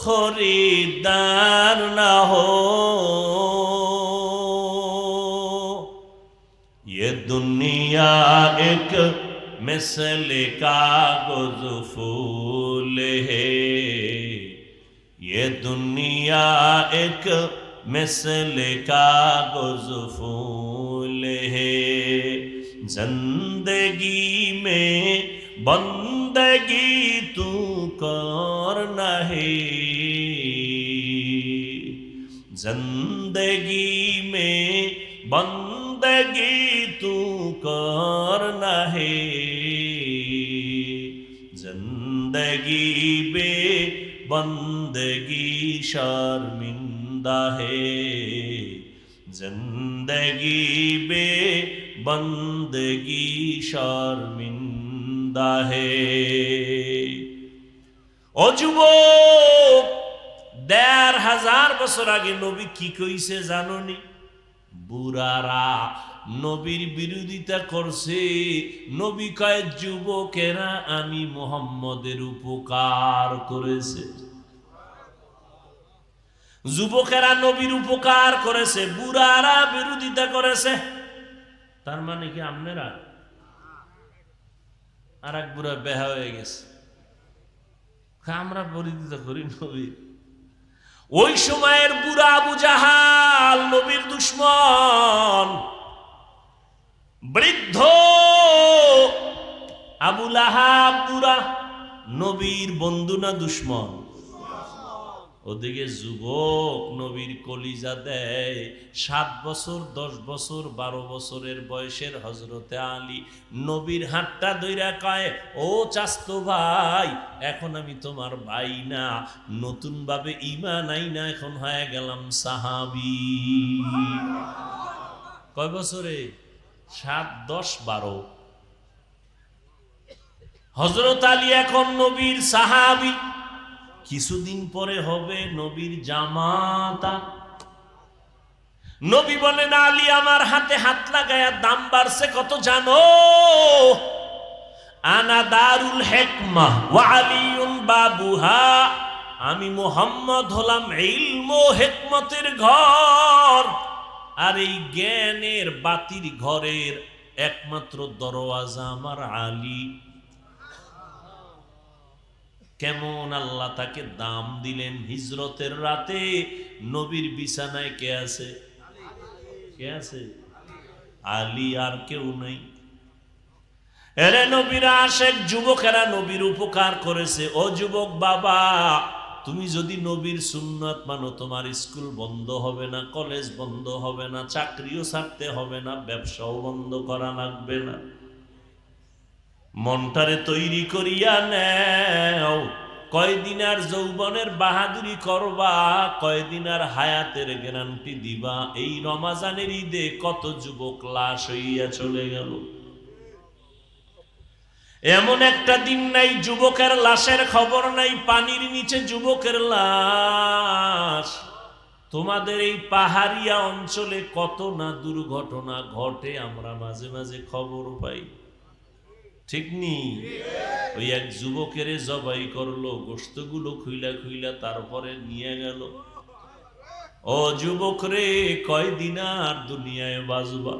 खरीदार ना हो, ये दुनिया एक मिसल कागज फूल है, ये दुनिया एक मिसल कागज फूल है, जिंदगी में बंदगी तू करना है, जिंदगी में बंदगी तू करना है, जिंदगी बे बंदगी शर्मिंदा है, जिंदगी बे बंदगी शर्मिंदा है। ও যুবক, 1500 বছর আগে নবী কি কইছে জানোনি? বুড়ারা নবীর বিরোধিতা করছে। নবী কয় যুবকেরা আমি মুহাম্মদের উপকার করেছে। যুবকেরা নবীর উপকার করেছে, বুড়ারা বিরোধিতা করেছে। তার মানে কি আপনারা? আর এক বুড়া বেহা হয়ে গেছে, আমরা বিরোধিতা করি নবীর। ওই সময়ের বুড়া আবু জাহাল নবীর দুশমন, বৃদ্ধ আবু লাহাব বুড়া নবীর বন্ধু না দুশ্মন? ওদিকে যুবক নবীর কলিজা দেয়, 7 বছর 10 বছর 12 বছরের বয়সের হযরতে আলী নবীর হাতটা ধইরা কয়, ও চাস্তো ভাই, এখন আমি তোমার ভাই না, নতুন ভাবে ঈমান আইনা এখন হয়ে গেলাম সাহাবী। কয় বছরে? 7, 10, 12। হযরত আলী এখন নবীর সাহাবী। কিছুদিন পরে হবে নবীর জামাতা। নবী বলেন, আলী আমার হাতে হাত লাগায়া দাম বাড়ছে কত জানো? আনা দারুল হিকমাহ ওয়া আলিউন বাবুহা। আমি মুহাম্মদ হলাম ইলম ও হিকমতের ঘর, আর এই জ্ঞানের বাতির ঘরের একমাত্র দরওয়াজা আমার আলী। কেমন আল্লাহ তাকে দাম দিলেন। হিজরতের রাতে নবীর বিছানায় কে আছে? কে আছে? আলী, আর কেউ নাই। এরে নবীর আশেক যুবকেরা নবীর উপকার করেছে। ও যুবক বাবা, তুমি যদি নবীর সুন্নাত মানো, তোমার স্কুল বন্ধ হবে না, কলেজ বন্ধ হবে না, চাকরিও ছাড়তে হবে না, ব্যবসাও বন্ধ করা লাগবে না। মনটারে তৈরি করিয়া নেও। কয়দিন আর যৌবনের বাহাদুরি করবা, কয়দিন আর হায়াতের গ্যারান্টি দিবা। এই রমাজানের ঈদে কত যুবক লাশ হইয়া চলে গেল। এমন একটা দিন নাই যুবকের লাশের খবর নাই, পানির নিচে যুবকের লাশ। তোমাদের এই পাহাড়িয়া অঞ্চলে কত না দুর্ঘটনা ঘটে, আমরা মাঝে মাঝে খবর পাই, ঠিক নি? ওই এক যুবকের জবাই করলো, গোশতগুলো খুইলা খুইলা তারপরে নিয়ে গেল। ও যুবক রে, কয়দিন আর দুনিয়ায় বাজবা?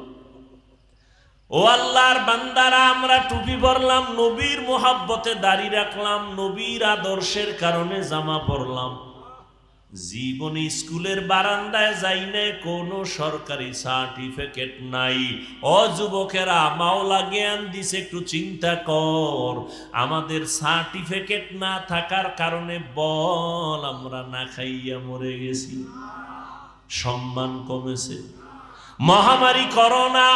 ও আল্লাহর বান্দারা, আমরা টুপি পরলাম, নবীর মোহাব্বতে দাড়ি রাখলাম, নবীর আদর্শের কারণে জামা পরলাম, জীবনে স্কুলের বারান্দায় যাই না, কোনো সরকারি সার্টিফিকেট নাই। ও যুবকেরা, মাওলা জ্ঞান দিছে, একটু চিন্তা কর। আমাদের সার্টিফিকেট না থাকার কারণে বল আমরা না খাইয়া মরে গেছি, সম্মান কমেছে। মহামারী করোনা,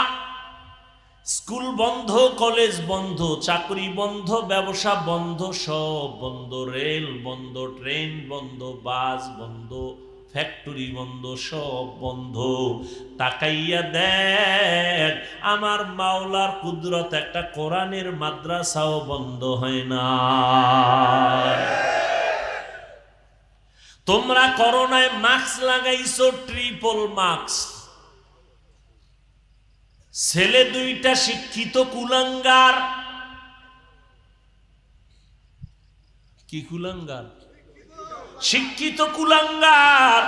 স্কুল বন্ধ, কলেজ বন্ধ, চাকরি বন্ধ, ব্যবসা বন্ধ, সব বন্ধ। রেল বন্ধ, ট্রেন বন্ধ, বাস বন্ধ, ফ্যাক্টরি বন্ধ, সব বন্ধ। তাকাইয়া দেখ, আমার মাওলার কুদরত, একটা কোরআনের মাদ্রাসাও বন্ধ হয় না। তোমরা করোনায় মাস্ক লাগাইছো, ট্রিপল মাস্ক। ছেলে দুইটা শিক্ষিত কুলাঙ্গার। কি কুলাঙ্গার? শিক্ষিত কুলাঙ্গার।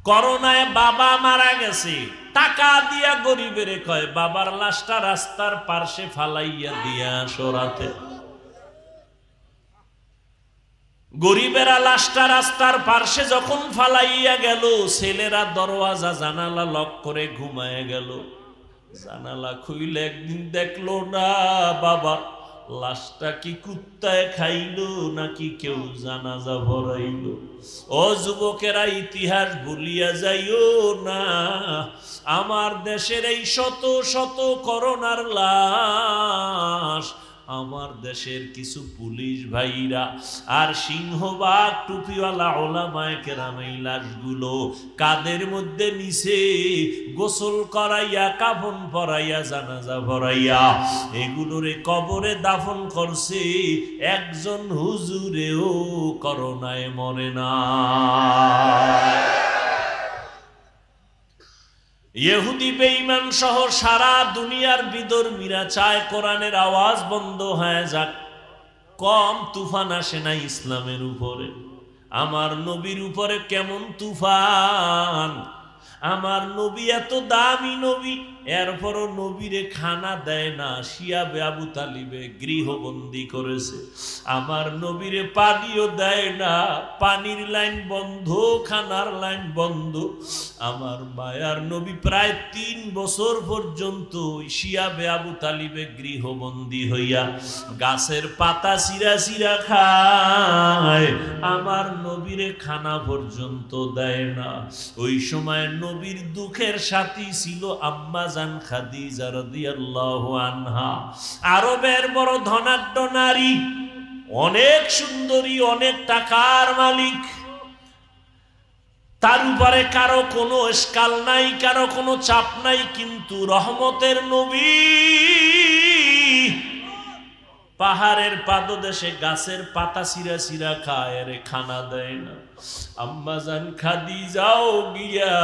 করোনায় বাবা মারা গেছে, টাকা দিয়া গরিবের কয়, বাবার লাশটা রাস্তার পার্শ্বে ফালাইয়া দিয়া আসো রাতে। গরিবেরা লাশটা রাস্তার পার্শ্বে যখন ফালাইয়া গেল, ছেলেরা দরওয়াজা জানালা লক করে ঘুমায় গেল। জানালা খুইলে একদিন দেখলো না বাবা লাশটা কি কুত্তায় খাইলো নাকি কেউ জানাজা ভরাইলো। ও যুবকেরা, ইতিহাস ভুলিয়া যাইও না। আমার দেশের এই শত শত করোনার লাশ, আমার দেশের কিছু পুলিশ ভাইরা আর সিংহবাগ টুপিওয়ালা ওলামায়ে কেরাম এই লাশগুলো কাদের মধ্যে নিছে, গোসল করাইয়া, কাফন পরাইয়া, জানাজা ভরাইয়া এগুলোরে কবরে দাফন করছে। একজন হুজুরেও করোনায় মরে না। ইহুদি বেঈমান সহ সারা দুনিয়ার বিধর্মীরা চায় কোরআনের আওয়াজ বন্ধ হয়ে যাক। কম তুফান আসে না ইসলামের উপরে। আমার নবীর উপরে কেমন তুফান! আমার নবী এত দামি নবী, এরপরও নবীরে খানা দেয় না, শিয়াবে আবু তালিবে গৃহবন্দী করেছে। আমার নবীরে পানিও দেয় না, পানির লাইন বন্ধ, খানার লাইন বন্ধ। আমার মায়ার নবী প্রায় 3 বছর পর্যন্ত শিয়াবে আবু তালিবে গৃহবন্দী হইয়া গাছের পাতা চিরা চিরা খায়, আমার নবীরে খানা পর্যন্ত দেয় না। ওই সময় নবীর দুঃখের সাথী ছিল আম্মা জান খাদিজা রাদিয়াল্লাহু আনহা, আরবের বড় ধনাঢ্য নারী, অনেক সুন্দরী, অনেক টাকার মালিক। তার উপরে কারো কোনো স্কাল নাই, কারো কোনো চাপ নাই, কিন্তু রহমতের নবী পাহাড়ের পাদদেশে গাছের পাতা চিরা চিরা খায়, আরে খানা দেয় না। আম্মা জান খাদিজাও গিয়া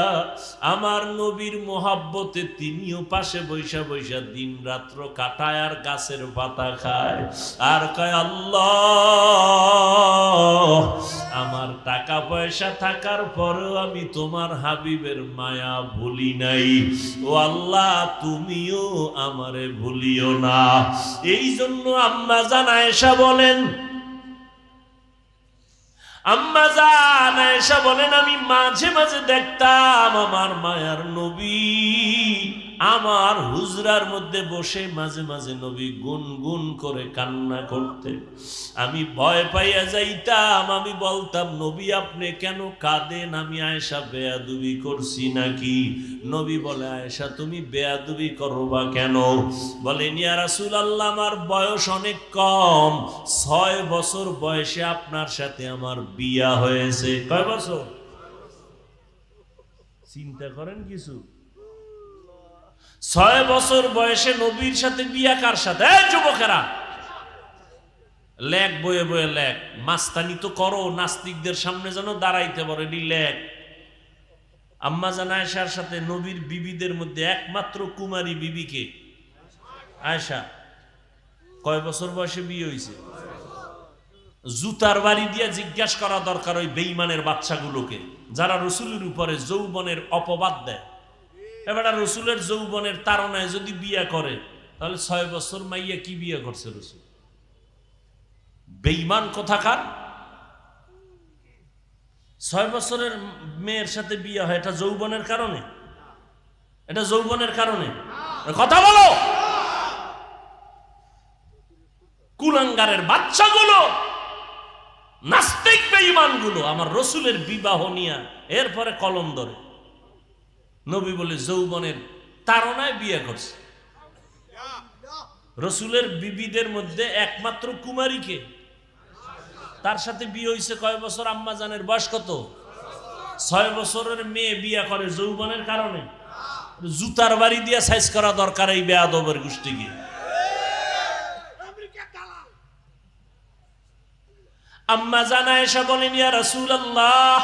আমার নবীর মোহাব্বতে তিনিও পাশে বৈশা বৈশা দিন রাত্র কাটায় আর গাছের পাতা খায়, আর কয় আল্লাহ, আমার টাকা পয়সা থাকার পরেও আমি তোমার হাবিবের মায়া ভুলি নাই, ও আল্লাহ তুমিও আমারে ভুলিও না। এই জন্য আম্মা জান আয়েশা বলেন, আম্মা জান আয়েশা বলেন, আমি মাঝে মাঝে দেখতাম আমার মায়ার নবী আমার হুজরার মধ্যে বসে মাঝে মাঝে নবী গুনগুন করে কান্না করতেন। আমি ভয় পাইয়া যাইতাম, আমি বলতাম নবী আপনি কেন কাঁদেন, আমি আয়েশা বেয়াদবি করছি নাকি? নবী বলে, আয়েশা তুমি বেয়াদবি করবা কেন? বলেন, ইয়া রাসূলুল্লাহ, আমার বয়স অনেক কম, 6 বছর বয়সে আপনার সাথে আমার বিয়া হয়েছে। কয় বছর? চিন্তা করেন কিছু। 6 বছর বয়সে নবীর সাথে বিয়া। কার সাথে? যুবকেরা লেখ বয়ে বয়ে লেখ, মাস্তানি তো করো, নাস্তিকদের সামনে যেন দাঁড়াইতে পারে, লেখ। আম্মা জান আয়েশার সাথে নবীর বিবিদের মধ্যে একমাত্র কুমারী বিবিকে আয়েশা। কয় বছর বয়সে বিয়ে হয়েছে? জুতার বাড়ি দিয়ে জিজ্ঞাসা করা দরকার ওই বেঈমানের বাচ্চাগুলোকে, যারা রসুলের উপরে যৌবনের অপবাদ দেয়। এবার রসুলের যৌবনের তাড়নায় যদি বিয়ে করে, তাহলে 6 বছর মাইয়া কি বিয়ে করছে রসুল? বেঈমান কোথাকার। 6 বছরের মেয়ের সাথে বিয়ে হয়, এটা যৌবনের কারণে? এটা যৌবনের কারণে? কথা বলো। কুলাঙ্গারের বাচ্চাগুলো, নাস্তিক বেঈমানগুলো আমার রসুলের বিবাহ নিয়ে এরপরে কলম ধরে। নবী বলে যৌবনের তাড়নায় বিয়ে করছে। রসুলের বিবিদের মধ্যে একমাত্র কুমারীকে, তার সাথে বিয়ে হয়েছে কয় বছর? আম্মা জানের বয়স কত? 6 বছরের মেয়ে বিয়ে করে যৌবনের কারণে? জুতার বাড়ি দিয়ে সাইজ করা দরকার এই বেয়াদবের গোষ্ঠীকে। আম্মা জান আয়েশা বলেন, ইয়া রাসূলুল্লাহ,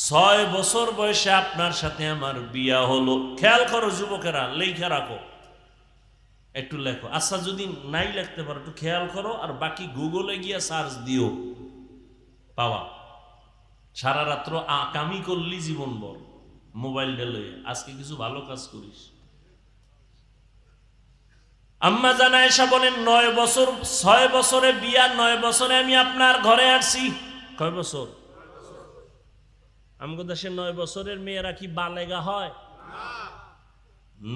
6 বছর বয়সে আপনার সাথে আমার বিয়া হলো। খেয়াল করো যুবকেরা, লেখা রাখো, একটু লেখো। আচ্ছা যদি নাই লিখতে পারো একটু খেয়াল করো, আর বাকি গুগলে গিয়ে সার্চ দিও, পাওয়া। সারা রাত্র আকামি করলি জীবন বর, মোবাইল ডেলে আজকে কিছু ভালো কাজ করিস। আম্মা জান আয়েশা বলেন, 9 বছর, 6 বছরে বিয়া, 9 বছরে আমি আপনার ঘরে আসছি। কয় বছর? আমগো দেশে 9 বছরের মেয়েরা কি বালেগা হয়?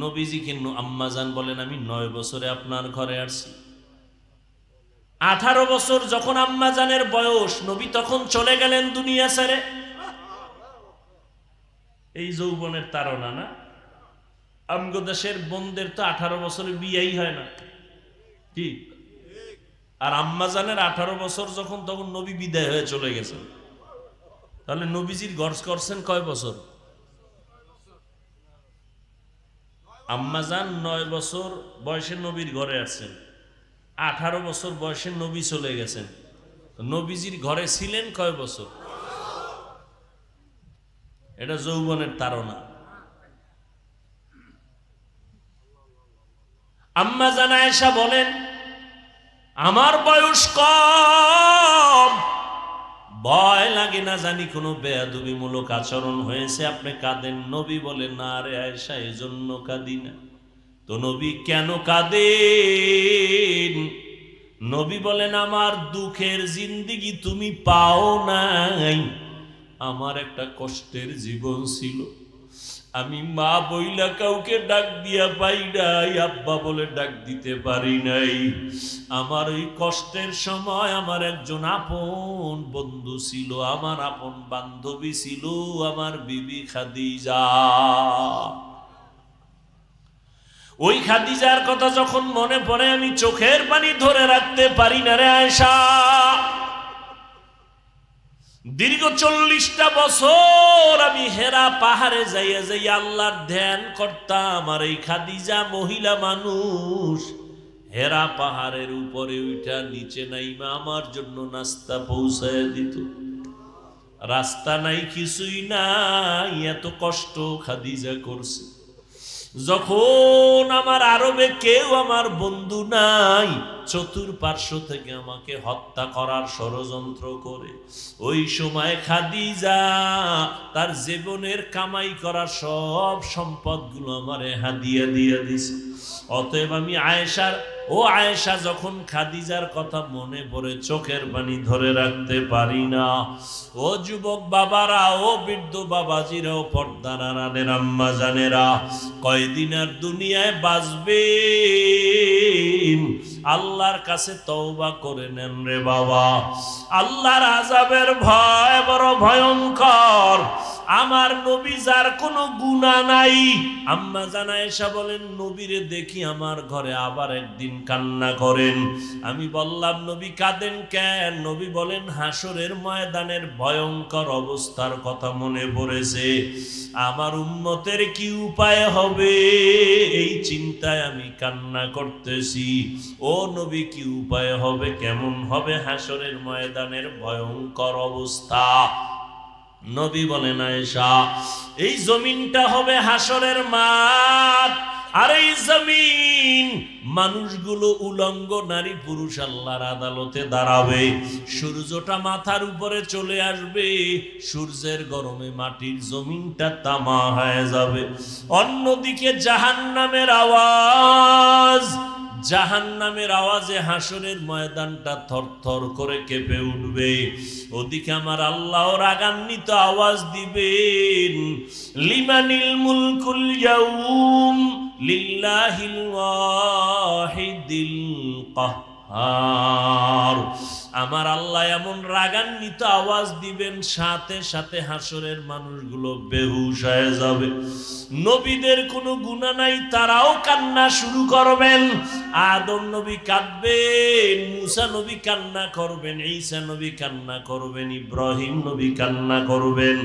নবীজি কিন্তু আম্মা জান বলেন, আমি 9 বছরে আপনার ঘরে আসছি। 18 বছর যখন আম্মা জানের বয়স, নবী তখন চলে গেলেন দুনিয়া ছেড়ে। এই যৌবনের তাড়না না? আমগো দেশের বোনদের তো 18 বছরে বিয়েই হয় না, ঠিক? আর আম্মা জানের 18 বছর যখন, তখন নবী বিদায় হয়ে চলে গেছেন। তাহলে নবীজির গর্জ করছেন কয় বছর? আম্মা জান 9 বছর বয়সে নবীর ঘরে আসছেন, 18 বছর বয়সে নবী চলে গেছেন। নবীজির ঘরে ছিলেন কয় বছর? এটা যৌবনের তাড়না। আম্মা জান আয়েশা বলেন, আমার বয়স কম, ভয় লাগে না জানি কোনো বেয়াদবিমূলক আচরণ হয়েছে, আপনি কাঁদেন। নবী বলেন, না রে আয়েশা, এজন্য কাঁদি না। তো নবী কেন কাঁদেন? নবী বলেন, আমার দুঃখের জিন্দেগি তুমি পাও নাই। আমার একটা কষ্টের জীবন ছিল, আমি মা বইলা কাউকে ডাক দিয়া পাই নাই, আব্বা বলে ডাক দিতে পারি নাই। আমার ওই কষ্টের সময় আমার একজন আপন বন্ধু ছিল, আমার আপন বান্ধবী ছিল, আমার বিবি খাদিজা। ওই খাদিজার কথা যখন মনে পড়ে আমি চোখের পানি ধরে রাখতে পারি না রে আয়েশা। দীর্ঘ 40টা বছর আমি হেরা পাহাড়ে যাইয়া যাইয়া আল্লাহর ধ্যান করতাম, আর এই খাদিজা মহিলা মানুষ হেরা পাহাড়ের উপরে উঠা নিচে নাইমা আমার জন্য নাস্তা পৌঁছায় দিত। রাস্তা নাই, কিছুই নাই, এত কষ্ট খাদিজা করছে। যখন আমার আরবে কেউ আমার বন্ধু নাই, চতুর্পার্শ্ব থেকে আমাকে হত্যা করার ষড়যন্ত্র করে, ওই সময় খাদিজা তার জীবনের কামাই করা সব সম্পদগুলো আমারে হাদিয়া দিয়ে দিছে। অতএব আমি আয়েশা যখন খাদিজার কথা মনে পড়ে চোখের পানি ধরে রাখতে পারি না। ও যুবক বাবারা, ও বৃদ্ধ বাবাজিরা, ও পর্দার আড়ালের আম্মা জানেরা, কয়দিন আর দুনিয়ায় বাঁচবেন? আল্লাহর কাছে তওবা করে নেন রে বাবা। আল্লাহর আযাবের ভয় বড় ভয়ঙ্কর। আমার নবী যার কোনো গুনাহ নাই, আম্মা জান আয়েশা বলেন, নবীরে দেখি আমার ঘরে আবার একদিন কান্না করেন। আমি বললাম, নবী কাঁদেন কেন? নবী বলেন, হাসরের ময়দানের ভয়ঙ্কর অবস্থার কথা মনে পড়েছে। আমার উম্মতের কি উপায় হবে, এই চিন্তায় আমি কান্না করতেছি। ও নবী, কি উপায় হবে, কেমন হবে হাসরের ময়দানের ভয়ঙ্কর অবস্থা? নবী বলেন, আয়েশা, এই জমিনটা হবে হাসরের মাঠ, আর এই জমিন মানুষগুলো উলঙ্গ নারী পুরুষ আল্লাহর আদালতে দাঁড়াবে। সূর্যটা মাথার উপরে চলে আসবে, সূর্যের গরমে মাটির জমিনটা তামা হয়ে যাবে। অন্যদিকে জাহান্নামের আওয়াজে হাসরের ময়দানটা থরথর করে কেঁপে উঠবে। ওদিকে আমার আল্লাহ রাগান্বিত আওয়াজ দিবেন, লিমানিল মুলকুল ইয়াউম লিল্লাহিল ওয়াহিদিল কাহ্হার। আমার আল্লাহ এমন রাগান্বিত আওয়াজ দিবেন, সাথে সাথে হাসরের মানুষগুলো বেহুশ হয়ে যাবে। নবীদের কোনো গুনাহ নাই, তারাও কান্না শুরু করবেন। আদম নবী কাঁদবেন, মুসা নবী কান্না করবেন, ঈসা নবী কান্না করবেন, ইব্রাহিম নবী কান্না করবেন।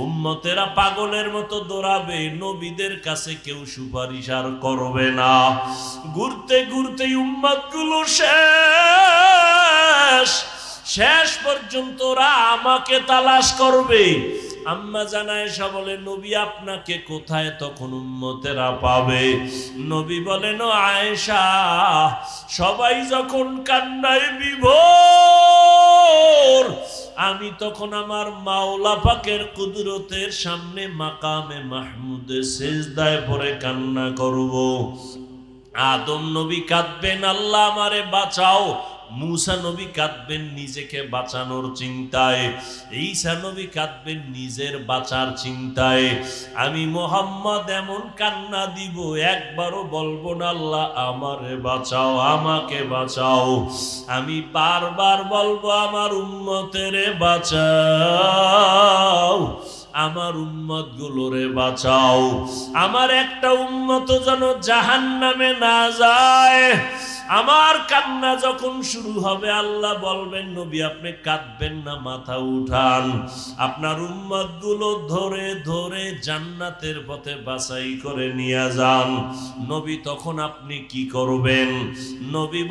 উম্মতেরা পাগলের মতো দৌড়াবে, নবীদের কাছে কেউ সুপারিশ আর করবে না। ঘুরতে ঘুরতে উম্মতগুলো শেষ পর্যন্ত ওরা আমাকে তালাশ করবে। আম্মা জান আয়েশা বলে, নবী আপনাকে কোথায় তখন উম্মতেরা পাবে? নবী বলেন, ও আয়েশা, সবাই যখন কান্নায় বিভোর, আমি তখন আমার মাওলা পাকের কুদরতের সামনে মাকামে মাহমুদে সিজদায় পড়ে কান্না করব। আদম নবী কাঁদবেন, আল্লাহ আমারে বাঁচাও। মুসা নবী কাঁদবেন নিজেকে বাঁচানোর চিন্তায়, ঈসা নবী কাঁদবেন নিজের বাঁচার চিন্তায়। আমি মুহাম্মদ এমন কান্না দিব, একবারও বলবো না আল্লাহ আমারে বাঁচাও, আমাকে বাঁচাও। আমি বারবার বলবো, আমার উম্মতেরে বাঁচাও, আমার উম্মত গুলোরে বাঁচাও। আমার একটা উম্মত যেন জাহান্নামে না যায়। আমার কান্না যখন শুরু হবে, আল্লাহ বলবেন, নবী আপনি কাঁদবেন না, মাথা উঠান, আপনার উম্মত গুলো ধরে ধরে জান্নাতের পথে বাছাই করে নিয়ে যান। নবী তখন আপনি কি করবেন? নবী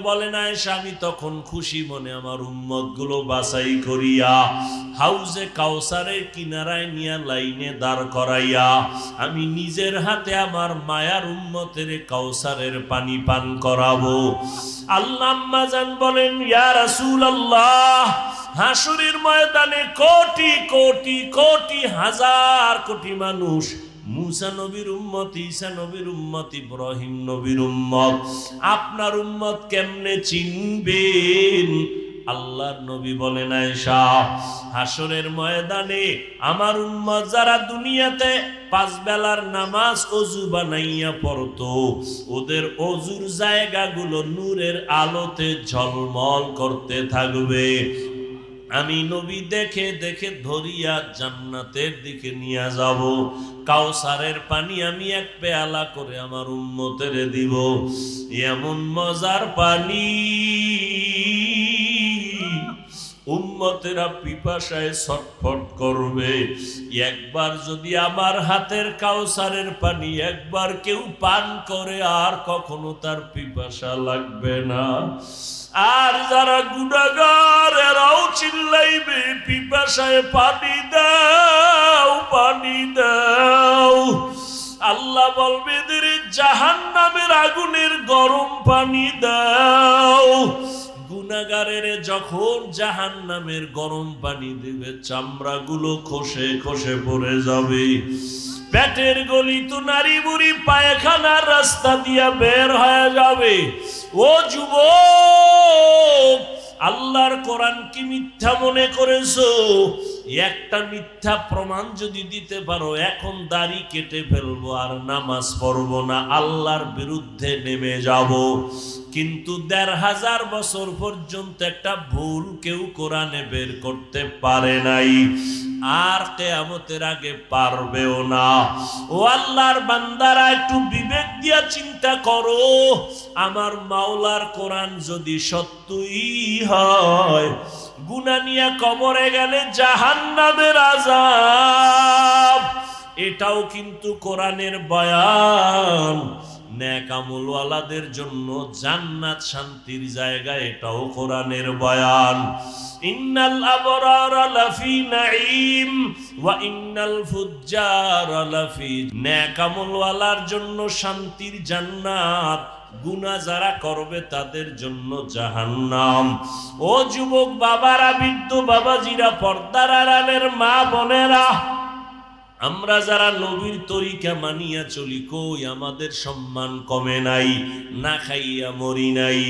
বলেন আয়েশা, আমি তখন খুশি মনে আমার উম্মত গুলো বাছাই করিয়া হাউজে কাউসারের কিনারায় নিয়ে লাইনে দাঁড় করাইয়া আমি নিজের হাতে আমার মায়ার উম্মতের কাউসারের পানি পান করাবো। আল্লাহ আম্মা জান বলেন, ইয়া রাসূলুল্লাহ, হাসরের ময়দানে কোটি কোটি কোটি হাজার কোটি মানুষ মুসা নবীর উম্মত, ঈসা নবীর উম্মত, ইব্রাহিম নবীর উম্মত। আপনার উম্মত কেমনে চিনবেন? আল্লাহর নবী বলেন, আয়েশা, হাসরের ময়দানে আমার উম্মত যারা দুনিয়াতে 5 বেলার নামাজ ওযু বানাইয়া পড়তো, ওদের ওযুর জায়গাগুলো নূরের আলোতে ঝলমল করতে থাকবে। আমি নবী দেখে দেখে ধরিয়া জান্নাতের দিকে নিয়ে যাব। কাউসারের পানি আমি এক পেয়ালা করে আমার উম্মতের দিব। এমন মজার পানি, উম্মতেরা পিপাসায় ছটফট করবে। একবার যদি আমার হাতের কাউসারের পানি একবার কেউ পান করে, আর কখনো তার পিপাসা লাগবে না। আর যারা গুনাহগার এরাও চিল্লাইবে, পিপাসায় পানি দাও, পানি দাও। আল্লাহ বলবে, এদের জাহান্নামের আগুনের গরম পানি দাও। গুনাহগারের যখন জাহান্নামের গরম পানি দিবে, চামড়াগুলো খসে খসে পড়ে যাবে। পেটের গলি তো নারী বুড়ি পায়খানার রাস্তা দিয়া বের হয়ে যাবে। ও যুবক, আল্লাহর কোরআন কি মিথ্যা মনে করেছো? একটা মিথ্যা প্রমাণ যদি দিতে পারো, এখন দাড়ি কেটে ফেলবো আর নামাজ পড়বো না, আল্লাহর বিরুদ্ধে নেমে যাব। কিন্তু 1500 বছর পর্যন্ত একটা ভুল কেউ কোরআনে বের করতে পারে নাই, আর কিয়ামতের আগে পারবেও না। ও আল্লাহর বান্দারা, একটু বিবেক দিয়া চিন্তা করো, আমার মাওলার কোরআন যদি সত্যই হয়, গুনাহ নিয়ে কবরে গেলে জাহান্নামের আযাব, এটাও কিন্তু কোরআনের বয়ান। নেক আমলওয়ালাদের জন্য জান্নাত শান্তির জায়গা, এটাও কোরআনের বয়ান। ইন্নাল আবরারা লাফি নাঈম ওয়া ইন্নাল ফুজ্জারা লাফি, নেক আমলওয়ালার জন্য শান্তির জান্নাত, গুনাহ যারা করবে তাদের জন্য জাহান্নাম। ও যুবক বাবারা, বৃদ্ধ বাবাজিরা, পর্দার আড়ালের মা বোনেরা, আমরা যারা নবীর তরিকা মানিয়া চলি, কই আমাদের সম্মান কমে নাই? না খাইয়া মরি নাই।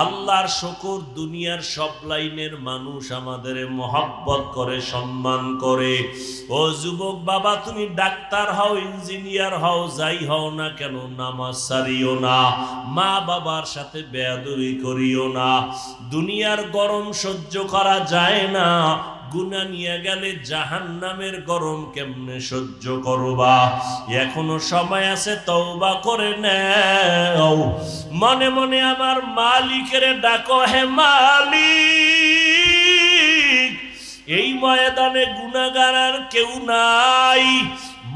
আল্লাহর শুকর, দুনিয়ার সব লাইনের মানুষ আমাদের মহব্বত করে, সম্মান করে। ও যুবক বাবা, তুমি ডাক্তার হও, ইঞ্জিনিয়ার হও, যাই হও না কেন, নামাজ ছাড়িও না, মা বাবার সাথে বেয়াদবি করিও না। দুনিয়ার গরম সহ্য করা যায় না, গুনাহ নিয়ে গেলে জাহান্নামের গরম কেমনে সহ্য করবা? এখনো সময় আছে, তওবা করে নাও। মনে মনে আমার মালিকের ডাকো, হে মালিক, এই ময়দানে গুনাহগার আর কেউ নাই,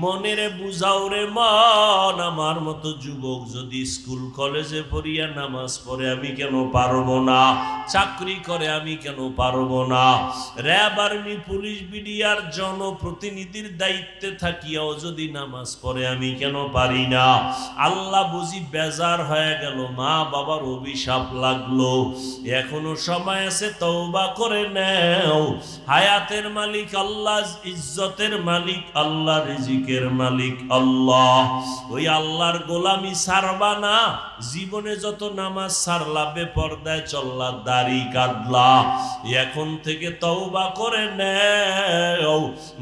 মনের বুঝাও রে মন। আমার মতো যুবক যদি স্কুল কলেজে পড়িয়া নামাজ পড়ে, আমি কেন পারবো না? চাকরি করে, আমি কেন পারবো না? র্যাব, আর্মি, পুলিশ, বিডিআর জনপ্রতিনিধির দায়িত্বে থাকিয়াও যদি নামাজ পড়ে, আমি কেন পারি না? আল্লাহ বুঝি বেজার হয়ে গেল, মা বাবার অভিশাপ লাগলো। এখনো সময় আছে, তওবা করে নাও। হায়াতের মালিক আল্লাহ, ইজ্জতের মালিক আল্লাহ, রিজিকের মালিক আল্লাহ। ওই আল্লাহর গোলামি ছাড়বা না। জীবনে যত নামাজ ছাড়লা, বেপরদায় চললা, দাড়ি কাটলা, এখন থেকে তওবা করে নাও।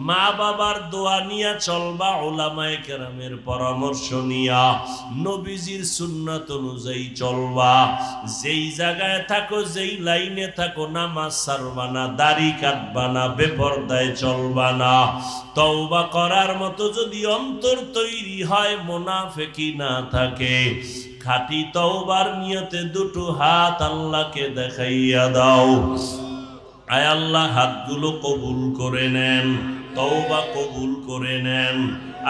মা বাবার দোয়া নিয়া চলবা, উলামায়ে কেরামের পরামর্শ নিয়া, নবীজির সুন্নাত অনুযায়ী চলবা। যেই জায়গায় থাকো, যেই লাইনে থাকো, নামাজ ছাড়বা না, দাড়ি কাটবা না, বেপরদায় চলবা না। তওবা করার মতো যদি অন্তর তৈরি হয়, মুনাফিকি না থাকে, খাঁটি তওবার নিয়তে দুটো হাত আল্লাহকে দেখাইয়া দাও। আয় আল্লাহ, হাতগুলো কবুল করে নেন, তওবা কবুল করে নেন।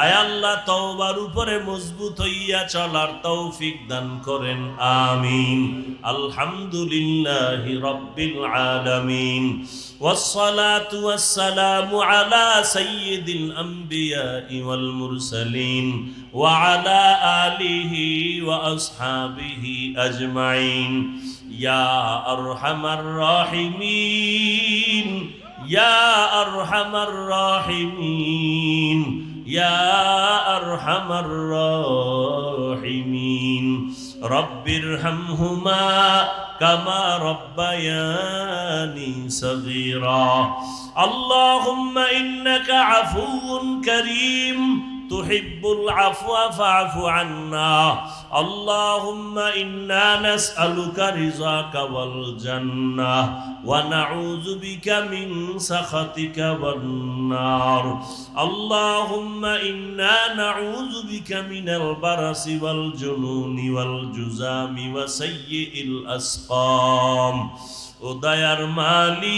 আয় আল্লাহ, তওবার উপরে মজবুত হইয়া চলার তৌফিক দান করেন, আমিন। আলহামদুলিল্লাহি রাব্বিল আলামিন, والصلاة والسلام على سيد الأنبياء والمرسلين وعلى آله وأصحابه أجمعين ইয়া আরহামার রাহিমিন, ইয়া আরহামার রাহিমিন, ইয়া আরহামার রাহিমিন। রব্বিরহামহুমা কামা রব্বায়ানি সগীরা। আল্লাহুম্মা ইন্নাকা আফুউন কারীম তুহিব্বুল আফওয়া ফা'ফু আন্না। আল্লাহুম্মা ইন্না নাসআলুকা রিযাকা ওয়াল জান্নাহ ওয়া নাউযু বিকা মিন সাখাতিকা ওয়ান নার। আল্লাহুম্মা ইন্না নাউযু বিকা মিনাল বারাসি ওয়াল জুনুনি ওয়াল জুযামি ওয়া সাইয়্যিল আসকাম। ও দয়ার মালিক,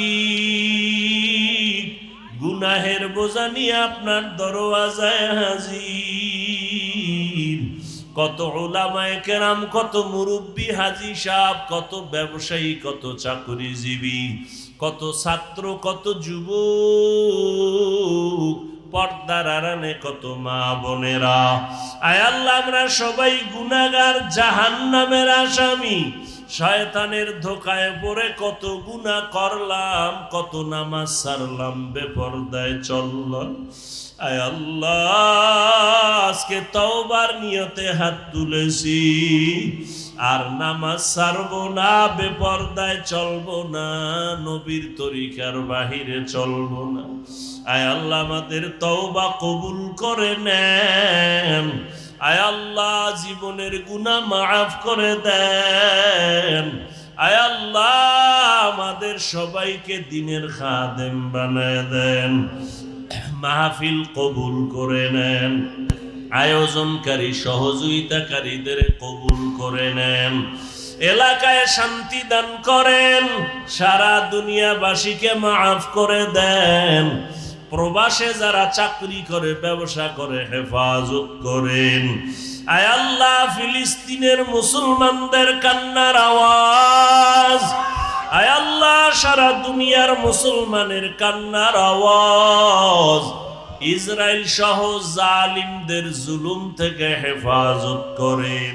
গুনাহের বোঝা নিয়ে আপনার দরওয়াজায় হাজির। কত উলামায়ে কেরাম, কত মুরব্বী হাজী সাহেব, কত ব্যবসায়ী, কত চাকরিজীবী, কত ছাত্র, কত যুবক, পর্দার আড়ালে কত মা বোনেরা। আয় আল্লাহ, আমরা সবাই গুনাহগার, জাহান্নামের আসামি। শয়তানের ধোকায় পড়ে কত গুনাহ করলাম, কত নামাজ ছাড়লাম, বেপরদায় চললাম। আয় আল্লাহ, আজকে তওবার নিয়তে হাত তুলেছি, আর নামাজ ছাড়বো না, বেপরদায় চলবো না, নবীর তরিকার বাহিরে চলবো না। আয় আল্লাহ, আমাদের তওবা কবুল করে নেন। আয় আল্লাহ, জীবনের গুনাহ মাফ করে দেন। আয় আল্লাহ, আমাদের সবাইকে দ্বীনের খাদেম বানায় দেন। মাহফিল কবুল করে নেন, আয়োজনকারী সহযোগিতাকারীদের কবুল করে নেন। এলাকায় শান্তি দান করেন, সারা দুনিয়াবাসীকে মাফ করে দেন। প্রবাসে যারা চাকরি করে, ব্যবসা করে, হেফাজত করেন। আয় আল্লাহ, ফিলিস্তিনের মুসলমানদের কান্নার আওয়াজ, আয় আল্লাহ, সারা দুনিয়ার মুসলমানের কান্নার আওয়াজ, ইসরায়েল সহ জালিমদের জুলুম থেকে হেফাজত করেন।